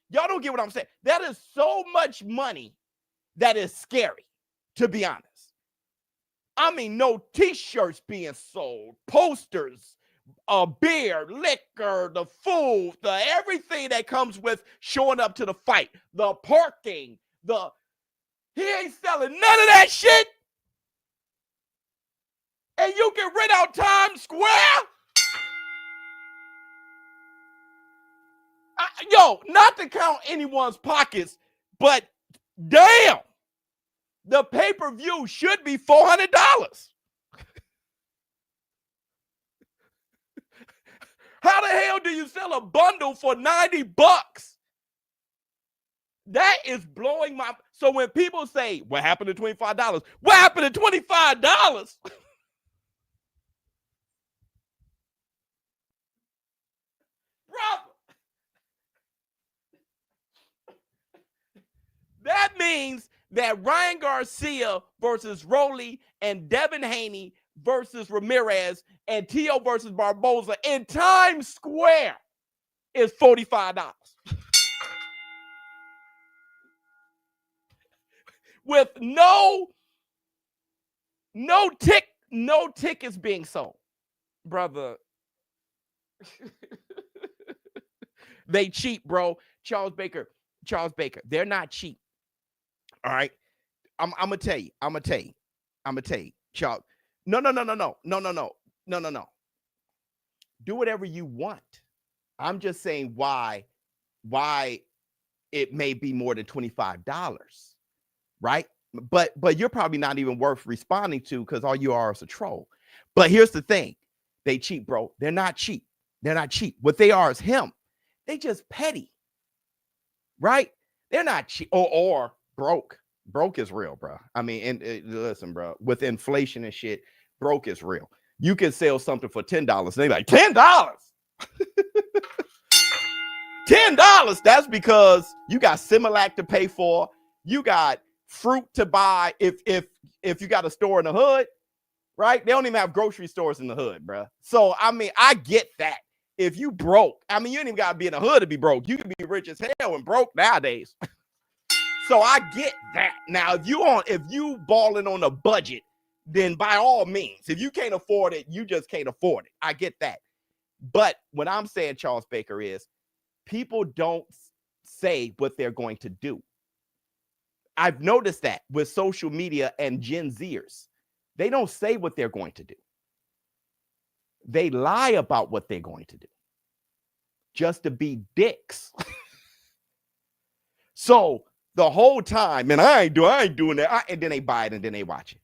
Y'all don't get what I'm saying. That is so much money. That is scary, to be honest. I mean, no t-shirts being sold, posters, beer, liquor, the food, the everything that comes with showing up to the fight, the parking, he ain't selling none of that shit. And you can rent out Times Square? Yo, not to count anyone's pockets, but damn, the pay-per-view should be $400. How the hell do you sell a bundle for $90? That is blowing my... So when people say, what happened to $25? What happened to $25? Brother. That means that Ryan Garcia versus Rolly and Devin Haney versus Ramirez and Tio versus Barboza in Times Square is $45. With no tickets being sold. Brother. They cheap, bro. Charles Baker, they're not cheap. All right. I'm gonna tell you. Charles. No. Do whatever you want. I'm just saying why it may be more than $25, right? But you're probably not even worth responding to, because all you are is a troll. But here's the thing. They cheap, bro. They're not cheap. What they are is him. They just petty, right? They're not cheap or broke. Broke is real, bro. I mean, and listen, bro, with inflation and shit, broke is real. You can sell something for $10. They like $10. $10. That's because you got Similac to pay for. You got fruit to buy. If you got a store in the hood, right? They don't even have grocery stores in the hood, bro. So I mean, I get that. If you broke, I mean, you ain't even gotta be in the hood to be broke. You can be rich as hell and broke nowadays. So I get that. Now, if you balling on a budget, then by all means, if you can't afford it, you just can't afford it. I get that. But what I'm saying, Charles Baker, is people don't say what they're going to do. I've noticed that with social media and Gen Zers. They don't say what they're going to do. They lie about what they're going to do just to be dicks. So the whole time, and I ain't doing that. And then they buy it and then they watch it.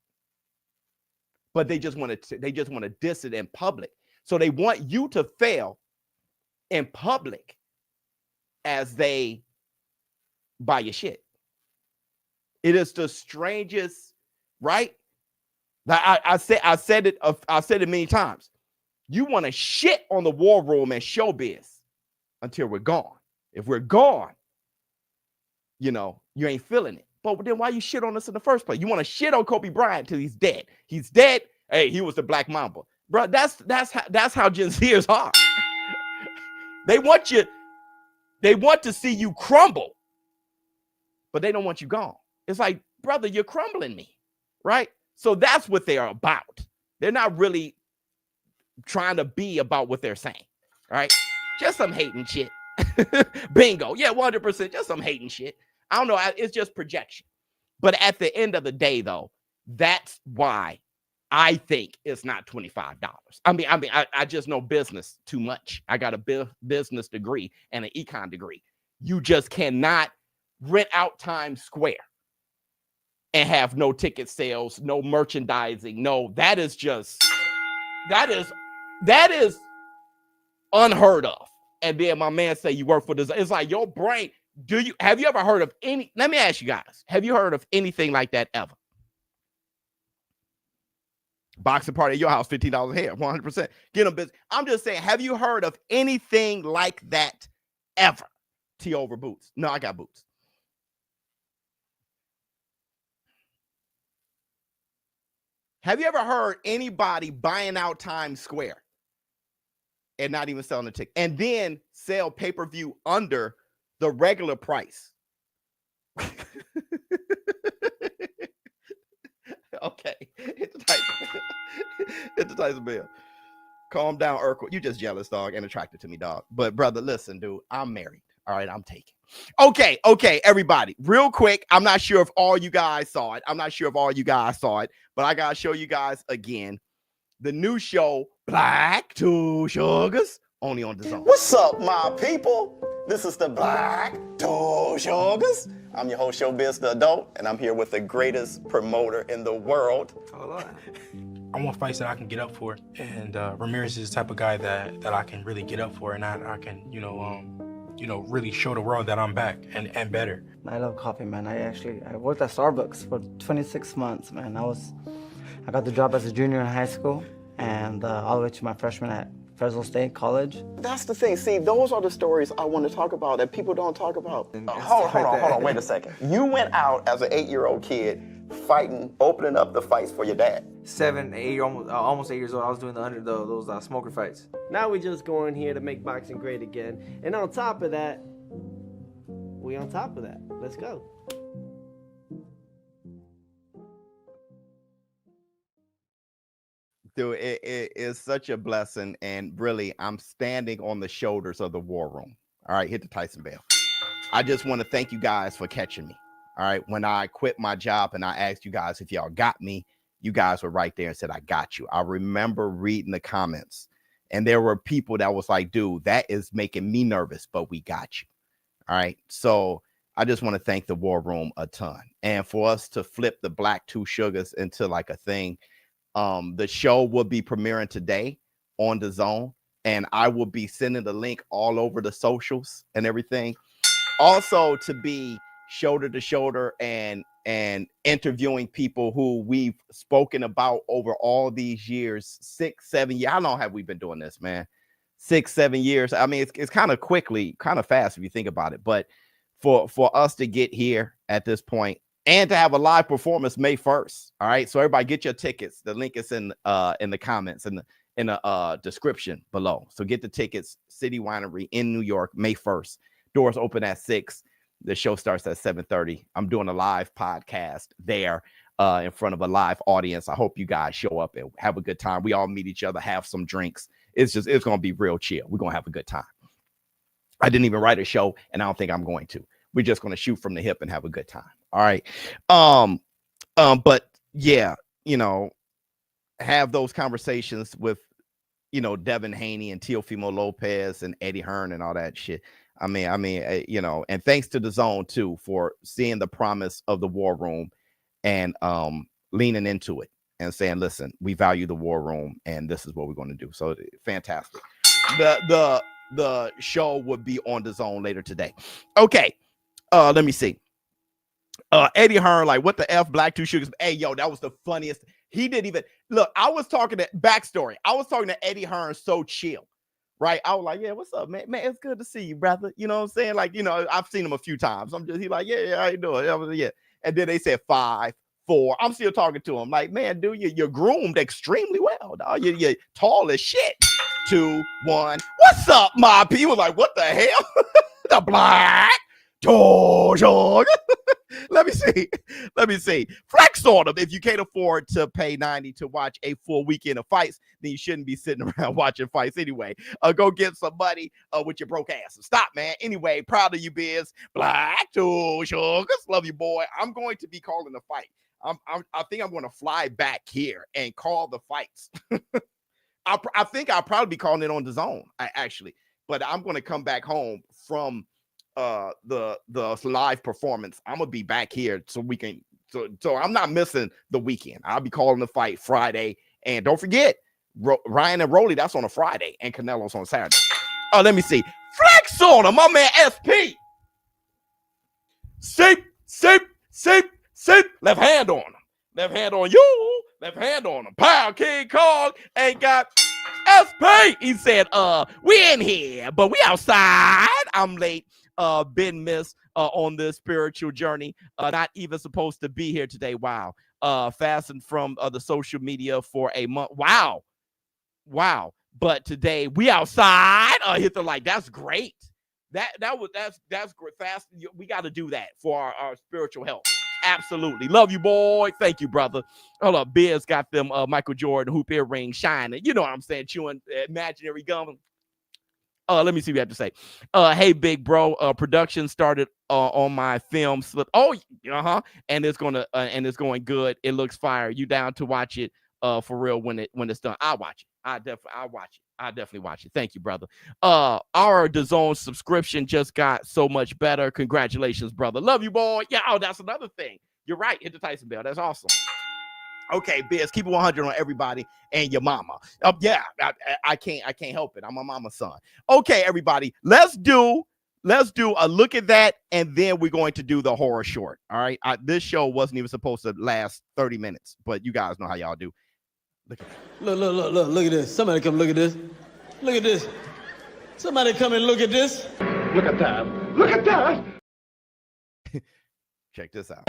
But they just want to diss it in public. So they want you to fail in public as they buy your shit. It is the strangest, right? I said it many times. You want to shit on the war room and ShowBizz until we're gone. If we're gone, you know, you ain't feeling it. But then why you shit on us in the first place? You want to shit on Kobe Bryant till he's dead. He's dead. Hey, he was the Black Mamba. Bro, that's how Gen Zers are. They want to see you crumble, but they don't want you gone. It's like, brother, you're crumbling me, right? So that's what they are about. They're not really trying to be about what they're saying, right? Just some hating shit. Bingo. Yeah, 100%. Just some hating shit. I don't know. It's just projection. But at the end of the day, though, that's why I think it's not $25. I just know business too much. I got a business degree and an econ degree. You just cannot rent out Times Square and have no ticket sales, no merchandising. No, that is unheard of. And then my man say you work for this. It's like your brain. Have you ever heard of any? Let me ask you guys. Have you heard of anything like that ever? Boxing party at your house, $15 a head, 100%. Get them business. I'm just saying, have you heard of anything like that ever? T over boots. No, I got boots. Have you ever heard anybody buying out Times Square and not even selling a ticket, and then sell pay-per-view under the regular price? Okay, hit the Tyson Bell. Calm down, Urkel. You just jealous, dog, and attracted to me, dog. But brother, listen, dude, I'm married. All right, I'm taking. Okay, everybody, real quick. I'm not sure if all you guys saw it. But I gotta show you guys again the new show, Black Two Sugars, only on Dazn. What's up, my people? This is the Black Two Sugars. I'm your host, ShowBizz the Adult, and I'm here with the greatest promoter in the world. I want fights that I can get up for, and Ramirez is the type of guy that I can really get up for, and I can, really show the world that I'm back and better. I love coffee, man. I worked at Starbucks for 26 months, man. I got the job as a junior in high school, and all the way to my freshman at Fresno State College. That's the thing. See, those are the stories I want to talk about that people don't talk about. Hold on. Wait a second. You went out as an 8-year-old kid fighting, opening up the fights for your dad. 7, 8, almost 8 years old. I was doing those smoker fights. Now we just going here to make boxing great again. And on top of that, let's go. Dude, it is such a blessing, and really, I'm standing on the shoulders of the war room. All right, hit the Tyson Bell. I just want to thank you guys for catching me. All right, when I quit my job and I asked you guys if y'all got me, you guys were right there and said, I got you. I remember reading the comments, and there were people that was like, dude, that is making me nervous, but we got you. All right, so I just want to thank the war room a ton. And for us to flip the Black Two Sugars into like a thing, the show will be premiering today on Dazn, and I will be sending the link all over the socials and everything. Also, to be shoulder to shoulder and interviewing people who we've spoken about over all these years, 6, 7 years. How long have we been doing this, man? 6, 7 years. I mean, it's kind of fast if you think about it. But for us to get here at this point, and to have a live performance May 1st. All right. So everybody get your tickets. The link is in the comments and in the description below. So get the tickets. City Winery in New York, May 1st. Doors open at 6. The show starts at 7:30. I'm doing a live podcast there in front of a live audience. I hope you guys show up and have a good time. We all meet each other, have some drinks. It's going to be real chill. We're going to have a good time. I didn't even write a show, and I don't think I'm going to. We're just going to shoot from the hip and have a good time. All right. But yeah, have those conversations with, Devin Haney and Teofimo Lopez and Eddie Hearn and all that shit. I mean, and thanks to Dazn too for seeing the promise of the war room and leaning into it and saying, listen, we value the war room and this is what we're going to do. So fantastic. The show would be on Dazn later today. Okay. Let me see. Eddie Hearn, like, what the F, Black Two Sugars? Hey, yo, that was the funniest. He didn't even look. I was talking to backstory. I was talking to Eddie Hearn, so chill, right? I was like, yeah, what's up, man? Man, it's good to see you, brother. You know what I'm saying? Like, I've seen him a few times. He like, yeah, how you doing? Yeah. And then they said 5, 4. I'm still talking to him like, man, dude, you're groomed extremely well, dog. You're tall as shit. 2, 1. What's up, my P? He was like, what the hell? The black dog. Let me see. Flex on them. If you can't afford to pay $90 to watch a full weekend of fights, then you shouldn't be sitting around watching fights anyway. Go get some money with your broke ass. Stop, man. Anyway, proud of you, Biz. Black Sugars. Love you, boy. I'm going to be calling the fight. I think I'm going to fly back here and call the fights. I think I'll probably be calling it on Dazn, actually. But I'm going to come back home from the live performance. I'm gonna be back here so we can so I'm not missing the weekend. I'll be calling the fight Friday, and don't forget Ryan and Rolly, that's on a Friday, and Canelo's on Saturday. Oh, let me see. Flex on him, my man SP. Sip. Left hand on him. Left hand on you. Left hand on him. Pow, King Kong ain't got SP. He said, we in here, but we outside. I'm late. Been missed on this spiritual journey. Not even supposed to be here today. Wow. Fastened from the social media for a month. Wow. But today we outside. Hit the like. That's great. That's great. Fast. We got to do that for our spiritual health. Absolutely. Love you, boy. Thank you, brother. Hold up. Biz got them Michael Jordan hoop earrings shining. You know what I'm saying? Chewing imaginary gum. Let me see what you have to say. Hey, big bro. Production started on my film slip. Oh, and it's going good. It looks fire. You down to watch it for real when it's done? I'll watch it. I'll definitely watch it. Thank you, brother. Our Dazn subscription just got so much better. Congratulations, brother. Love you, boy. Yeah. Oh, that's another thing. You're right. Hit the Tyson bell. That's awesome. Okay, Biz, keep it 100 on everybody and your mama. Yeah, I can't help it. I'm my mama's son. Okay, everybody, let's do a look at that, and then we're going to do the horror short. All right, this show wasn't even supposed to last 30 minutes, but you guys know how y'all do. Look at this. Somebody come look at this. Look at this. Somebody come and look at this. Look at that. Look at that. Check this out.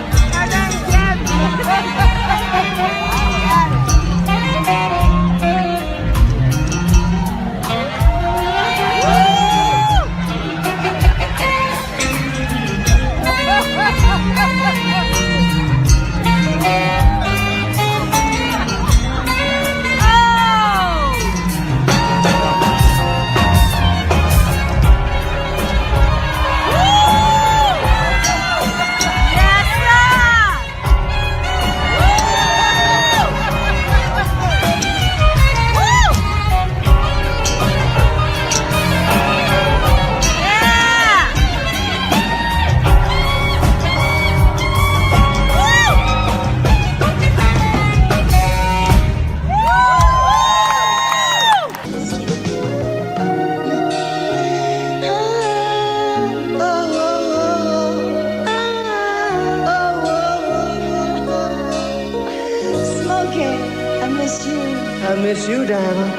I miss you, Diamond.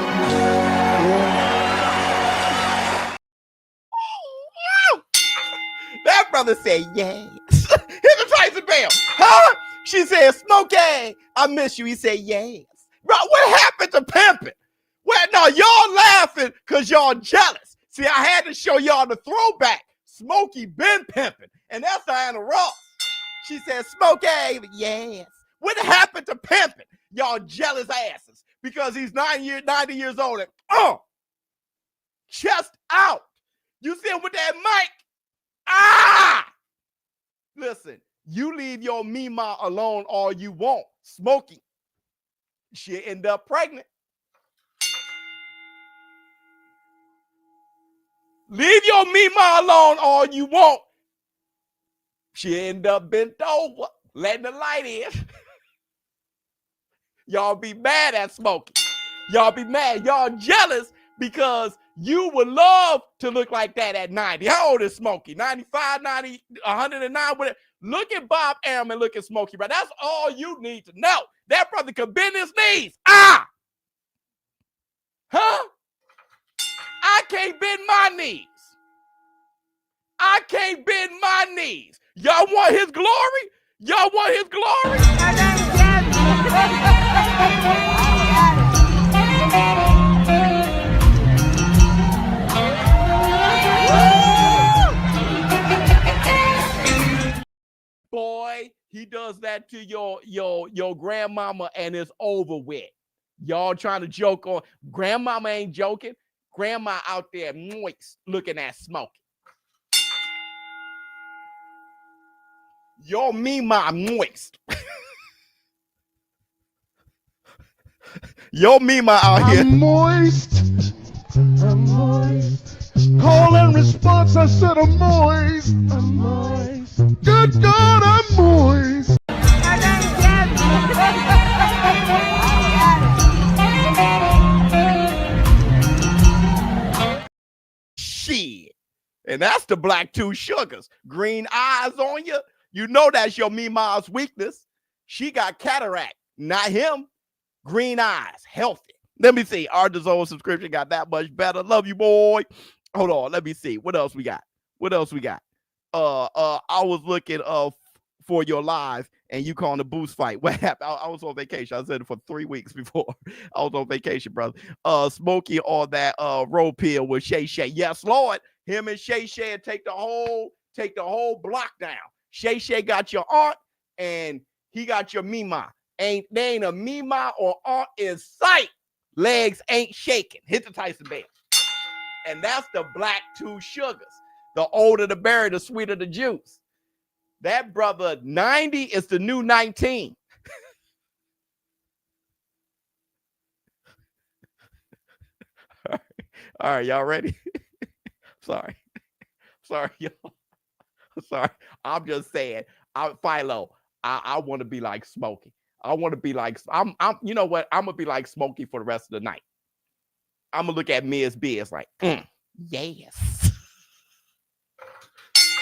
That brother said yes. Hit the Tyson bell. Huh? She said, Smokey, I miss you. He said yes. Bro, what happened to pimping? Well, no, y'all laughing because y'all jealous. See, I had to show y'all the throwback. Smokey been pimping. And that's Diana Ross. She said, Smokey, yes. What happened to pimping? Y'all jealous asses. Because he's 90 years old and chest out. You see him with that mic? Listen, you leave your Mima alone all you want. Smokey, she'll end up pregnant. Leave your Mima alone all you want. She'll end up bent over, letting the light in. Y'all be mad at Smokey. Y'all be mad. Y'all jealous because you would love to look like that at 90. How old is Smokey? 95, 90, 109, whatever. Look at Bob Arum and look at Smokey, bro. That's all you need to know. That brother could bend his knees. Huh? I can't bend my knees. I can't bend my knees. Y'all want his glory? Y'all want his glory? Boy, he does that to your grandmama and it's over with. Y'all trying to joke on grandmama ain't joking. Grandma out there moist looking at smoking. Your Mima moist. Your Mima out here. I'm moist. I'm moist. Call and response, I said I'm moist. I'm moist. Good God, I'm moist. Shit. And that's the black two sugars. Green eyes on you. You know that's your Mima's weakness. She got cataract, not him. Green eyes, healthy. Let me see. Our Dazn subscription got that much better. Love you, boy. Hold on. Let me see. What else we got? What else we got? I was looking for your live and you calling a boost fight. What happened? I was on vacation. I said it for 3 weeks before. I was on vacation, brother. Smokey on that road pill with Shay Shay. Yes, Lord. Him and Shay Shay take the whole block down. Shay Shay got your aunt and he got your Mima. There ain't a Mima or aunt in sight. Legs ain't shaking. Hit the Tyson bell. And that's the black two sugars. The older the berry, the sweeter the juice. That brother 90 is the new 19. All right, y'all ready? Sorry, y'all. Sorry. I'm just saying. Philo, I want to be like Smokey. I want to be like you know what? I'm gonna be like Smokey for the rest of the night. I'm gonna look at Ms. Biz like, yes.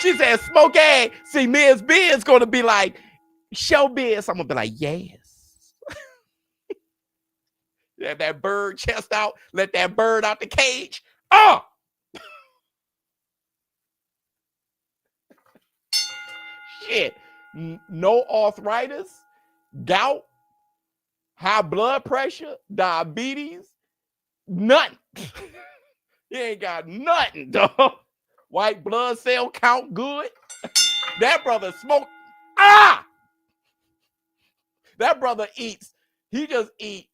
She said, Smokey. See, Ms. Biz gonna be like, ShowBizz. I'm gonna be like, yes. Let that bird chest out. Let that bird out the cage. Shit. No arthritis, gout, high blood pressure, diabetes, nothing. You ain't got nothing, dog. White blood cell count good. That brother smoke. That brother eats. He just eat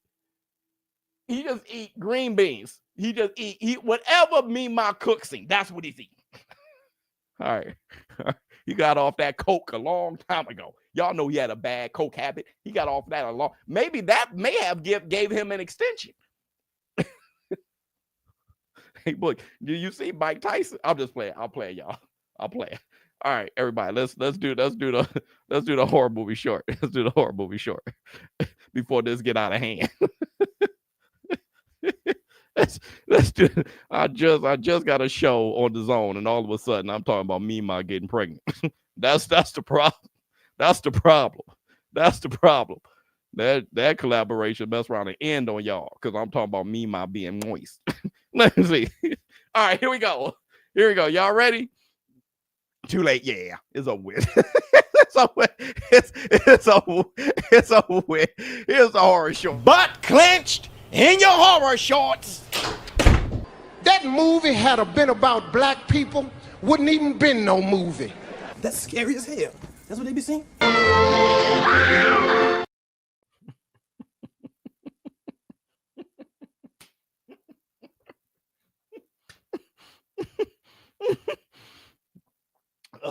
green beans. He just eat whatever Mima cooks him. That's what he's eating. All right. He got off that coke a long time ago. Y'all know he had a bad coke habit. He got off that a long. Maybe that may have gave him an extension. Hey, look, do you see Mike Tyson? I'm just playing. I'll play, y'all. I'll play. All right, everybody. Let's do the horror movie short. Let's do the horror movie short before this get out of hand. Let's do. I just got a show on Dazn, and all of a sudden I'm talking about Mima getting pregnant. That's the problem. That's the problem. That's the problem. That collaboration mess around and end on y'all because I'm talking about Mima being moist. Let me see. All right, here we go. Here we go. Y'all ready? Too late. Yeah, it's over with. It's over with. It's over with. Here's the horror short. Butt clenched in your horror shorts. That movie had been about black people, wouldn't even been no movie. That's scary as hell. That's what they be saying.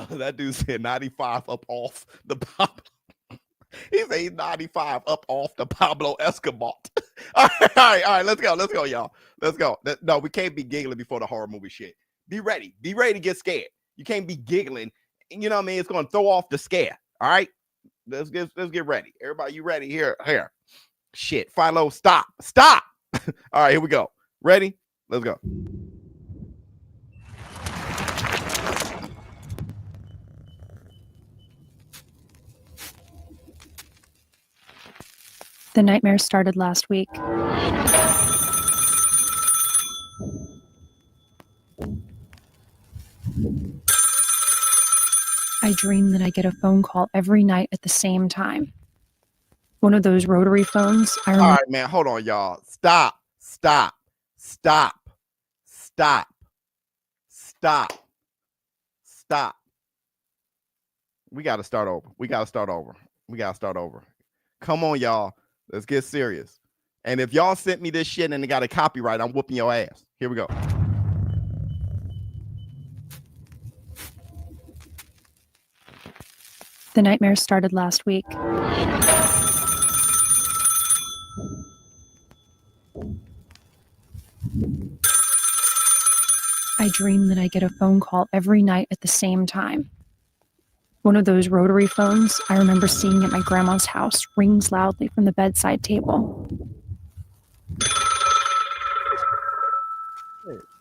That dude said 95 up off the Pablo. He said he's 95 up off the Pablo Escobar. All right, let's go, y'all. Let's go. No, we can't be giggling before the horror movie shit. Be ready to get scared. You can't be giggling. You know what I mean? It's gonna throw off the scare. All right, let's get ready. Everybody, you ready? Here. Shit, Philo, stop. All right, here we go. Ready? Let's go. The nightmare started last week. I dream that I get a phone call every night at the same time. One of those rotary phones. I All remember. right, man. Hold on, y'all. Stop. Stop. Stop. Stop. Stop. Stop. We got to start over. We got to start over. We got to start over. Come on, y'all. Let's get serious. And if y'all sent me this shit and it got a copyright, I'm whooping your ass. Here we go. The nightmare started last week. I dream that I get a phone call every night at the same time. One of those rotary phones I remember seeing at my grandma's house rings loudly from the bedside table.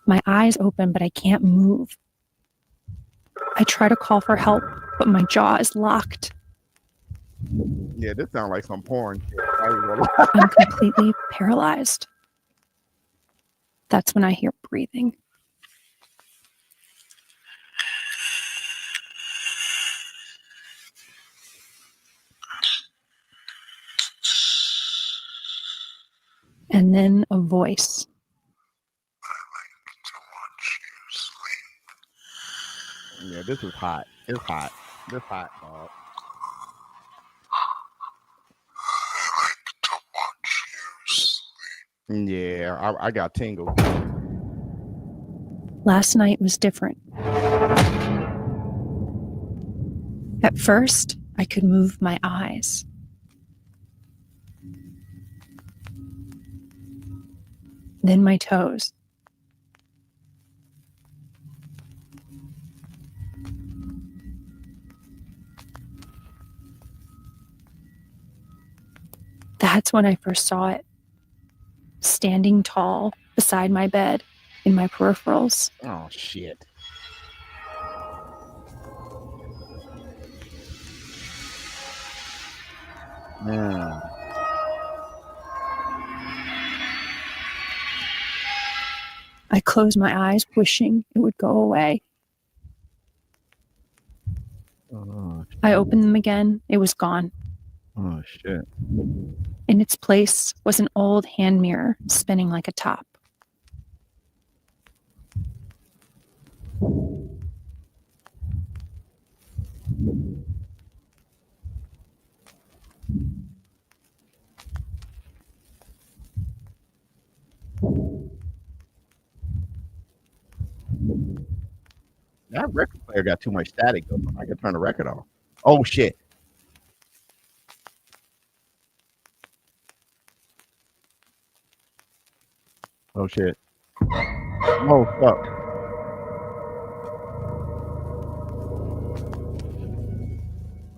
My eyes open, but I can't move. I try to call for help, but my jaw is locked. Yeah, this sounds like some porn. I'm completely paralyzed. That's when I hear breathing. And then a voice. Yeah, this is hot. It's hot. This hot, dog. Yeah, I got tingles. Last night was different. At first, I could move my eyes. Then my toes. That's when I first saw it. Standing tall beside my bed in my peripherals. Oh, shit. Yeah. I closed my eyes, wishing it would go away. Oh, I opened them again. It was gone. oh, shit. In its place was an old hand mirror spinning like a top. That record player got too much static though. I can turn the record off. Oh shit. Oh shit. Oh fuck.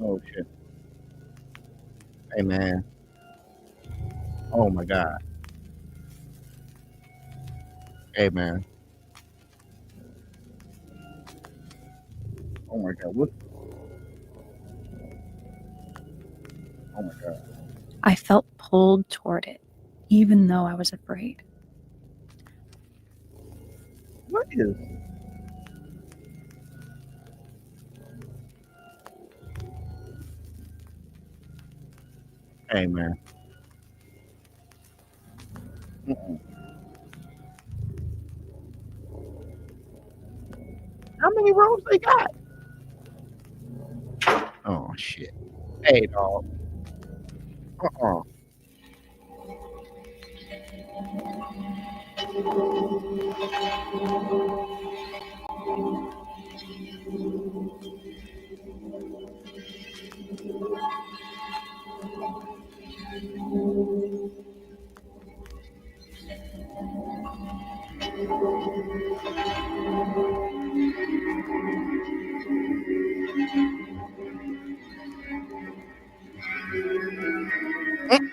Oh shit. Hey man. Oh my god. Hey man. Oh my god. What? Oh my god. I felt pulled toward it, even though I was afraid. What is? Hey man. Mm-mm. How many rooms they got? Oh shit. Hey dog. Uh-uh.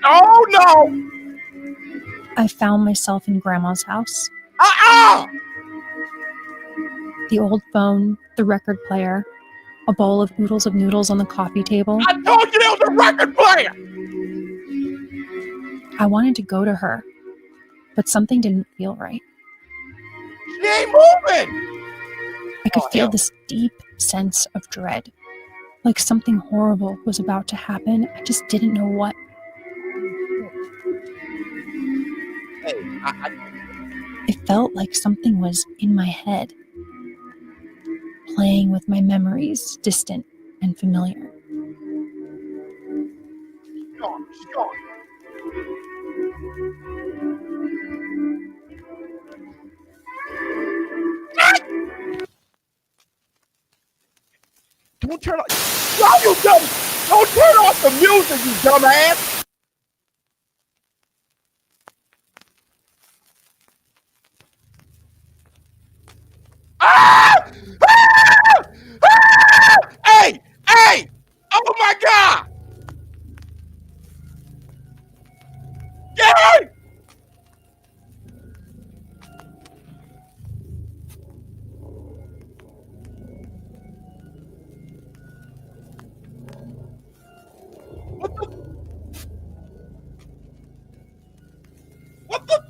Oh no! I found myself in Grandma's house. The old phone, the record player, a bowl of oodles of noodles on the coffee table. I told you there was a record player! I wanted to go to her, but something didn't feel right. She ain't moving! I could feel this deep sense of dread. Like something horrible was about to happen. I just didn't know what. Hey, It felt like something was in my head, playing with my memories, distant and familiar. Sean. Don't turn off. No, you dumb. Don't turn off the music, you dumbass. Ah! Ah! Ah! Hey! Hey! Oh my God! Gary! What the?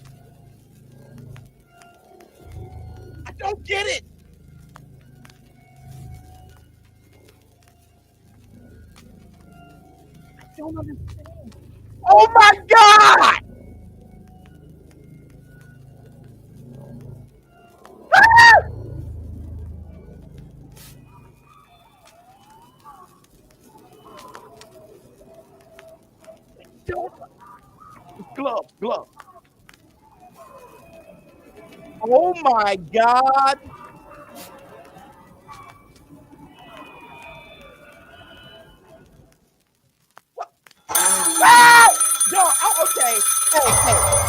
I don't get it. I don't understand. Oh my God! Ah! Glove. Oh my God. Ah! Dog, oh, okay. Hey.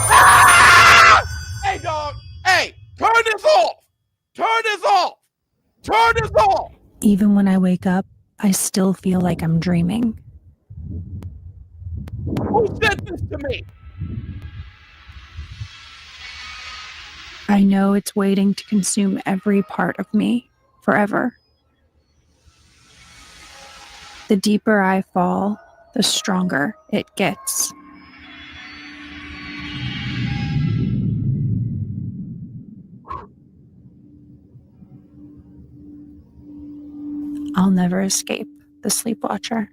Ah! Hey, dog. Hey, turn this off. Turn this off. Turn this off. Even when I wake up, I still feel like I'm dreaming. Who sent this to me? I know it's waiting to consume every part of me forever. The deeper I fall, the stronger it gets. I'll never escape the sleepwatcher.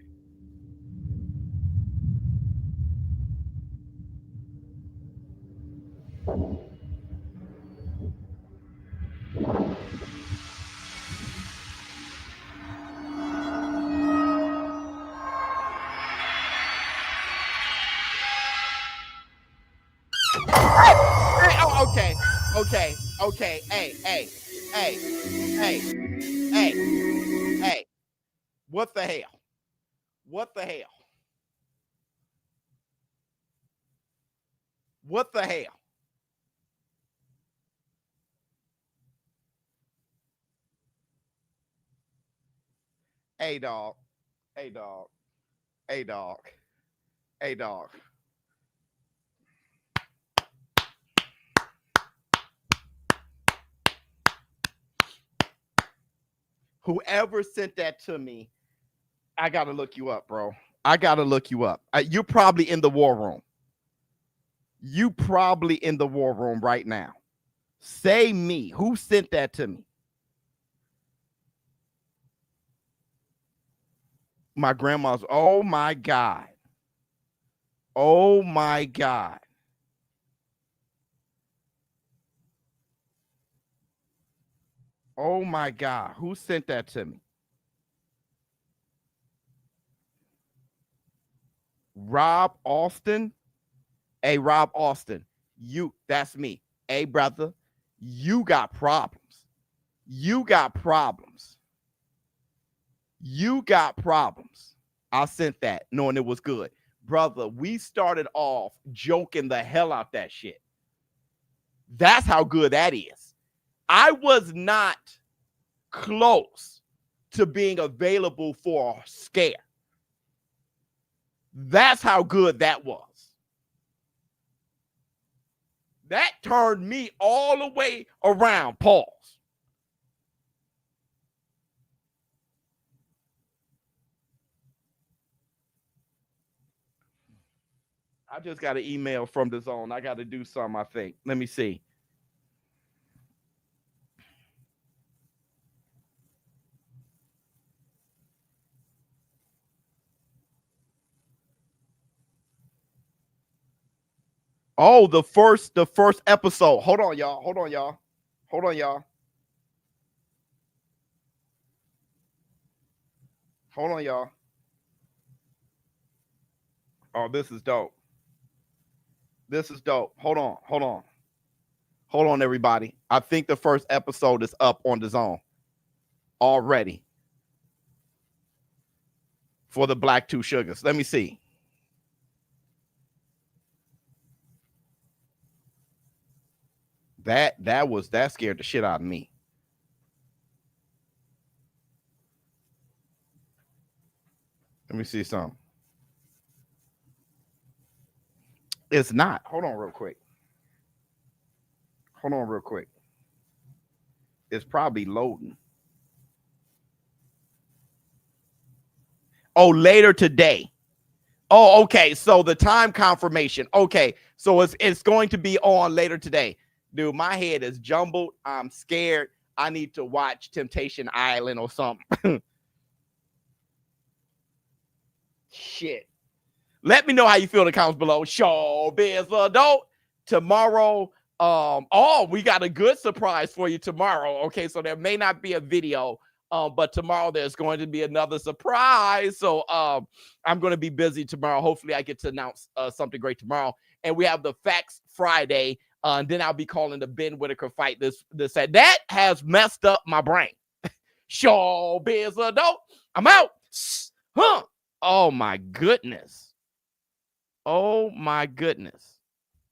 Hey, oh, okay. Hey. What the hell? What the hell? What the hell? Hey, dog. Hey, dog. Hey, dog. Hey, dog. Whoever sent that to me, I gotta look you up, bro. I gotta look you up. You're probably in the war room. You probably in the war room right now. Say me. Who sent that to me? My grandma's. Oh my God. Oh my God. Oh my God. Who sent that to me? Rob Austin. Hey, Rob Austin. That's me. Hey, brother, you got problems. You got problems. You got problems. I sent that knowing it was good. Brother, we started off joking the hell out that shit. That's how good that is. I was not close to being available for a scare. That's how good that was. That turned me all the way around. Pause. I just got an email from the zone. I got to do something, I think. Let me see. Oh, the first episode. Hold on, y'all. Hold on, y'all. Hold on, y'all. Hold on, y'all. Oh, this is dope. This is dope. Hold on, hold on. Hold on, everybody. I think the first episode is up on Dazn already for the Black Two Sugars. Let me see. That scared the shit out of me. Let me see something. It's not. Hold on real quick. Hold on real quick. It's probably loading. Oh, later today. Oh, okay. So the time confirmation. Okay. So it's going to be on later today. Dude, my head is jumbled. I'm scared. I need to watch Temptation Island or something. Shit. Let me know how you feel in the comments below. ShowBizz Adult. Tomorrow, oh, we got a good surprise for you tomorrow. Okay, so there may not be a video, but tomorrow there's going to be another surprise. So I'm going to be busy tomorrow. Hopefully I get to announce something great tomorrow. And we have the Facts Friday. And then I'll be calling the Ben Whitaker fight this. That has messed up my brain. ShowBizz Adult. I'm out. Huh. Oh, my goodness. Oh, my goodness.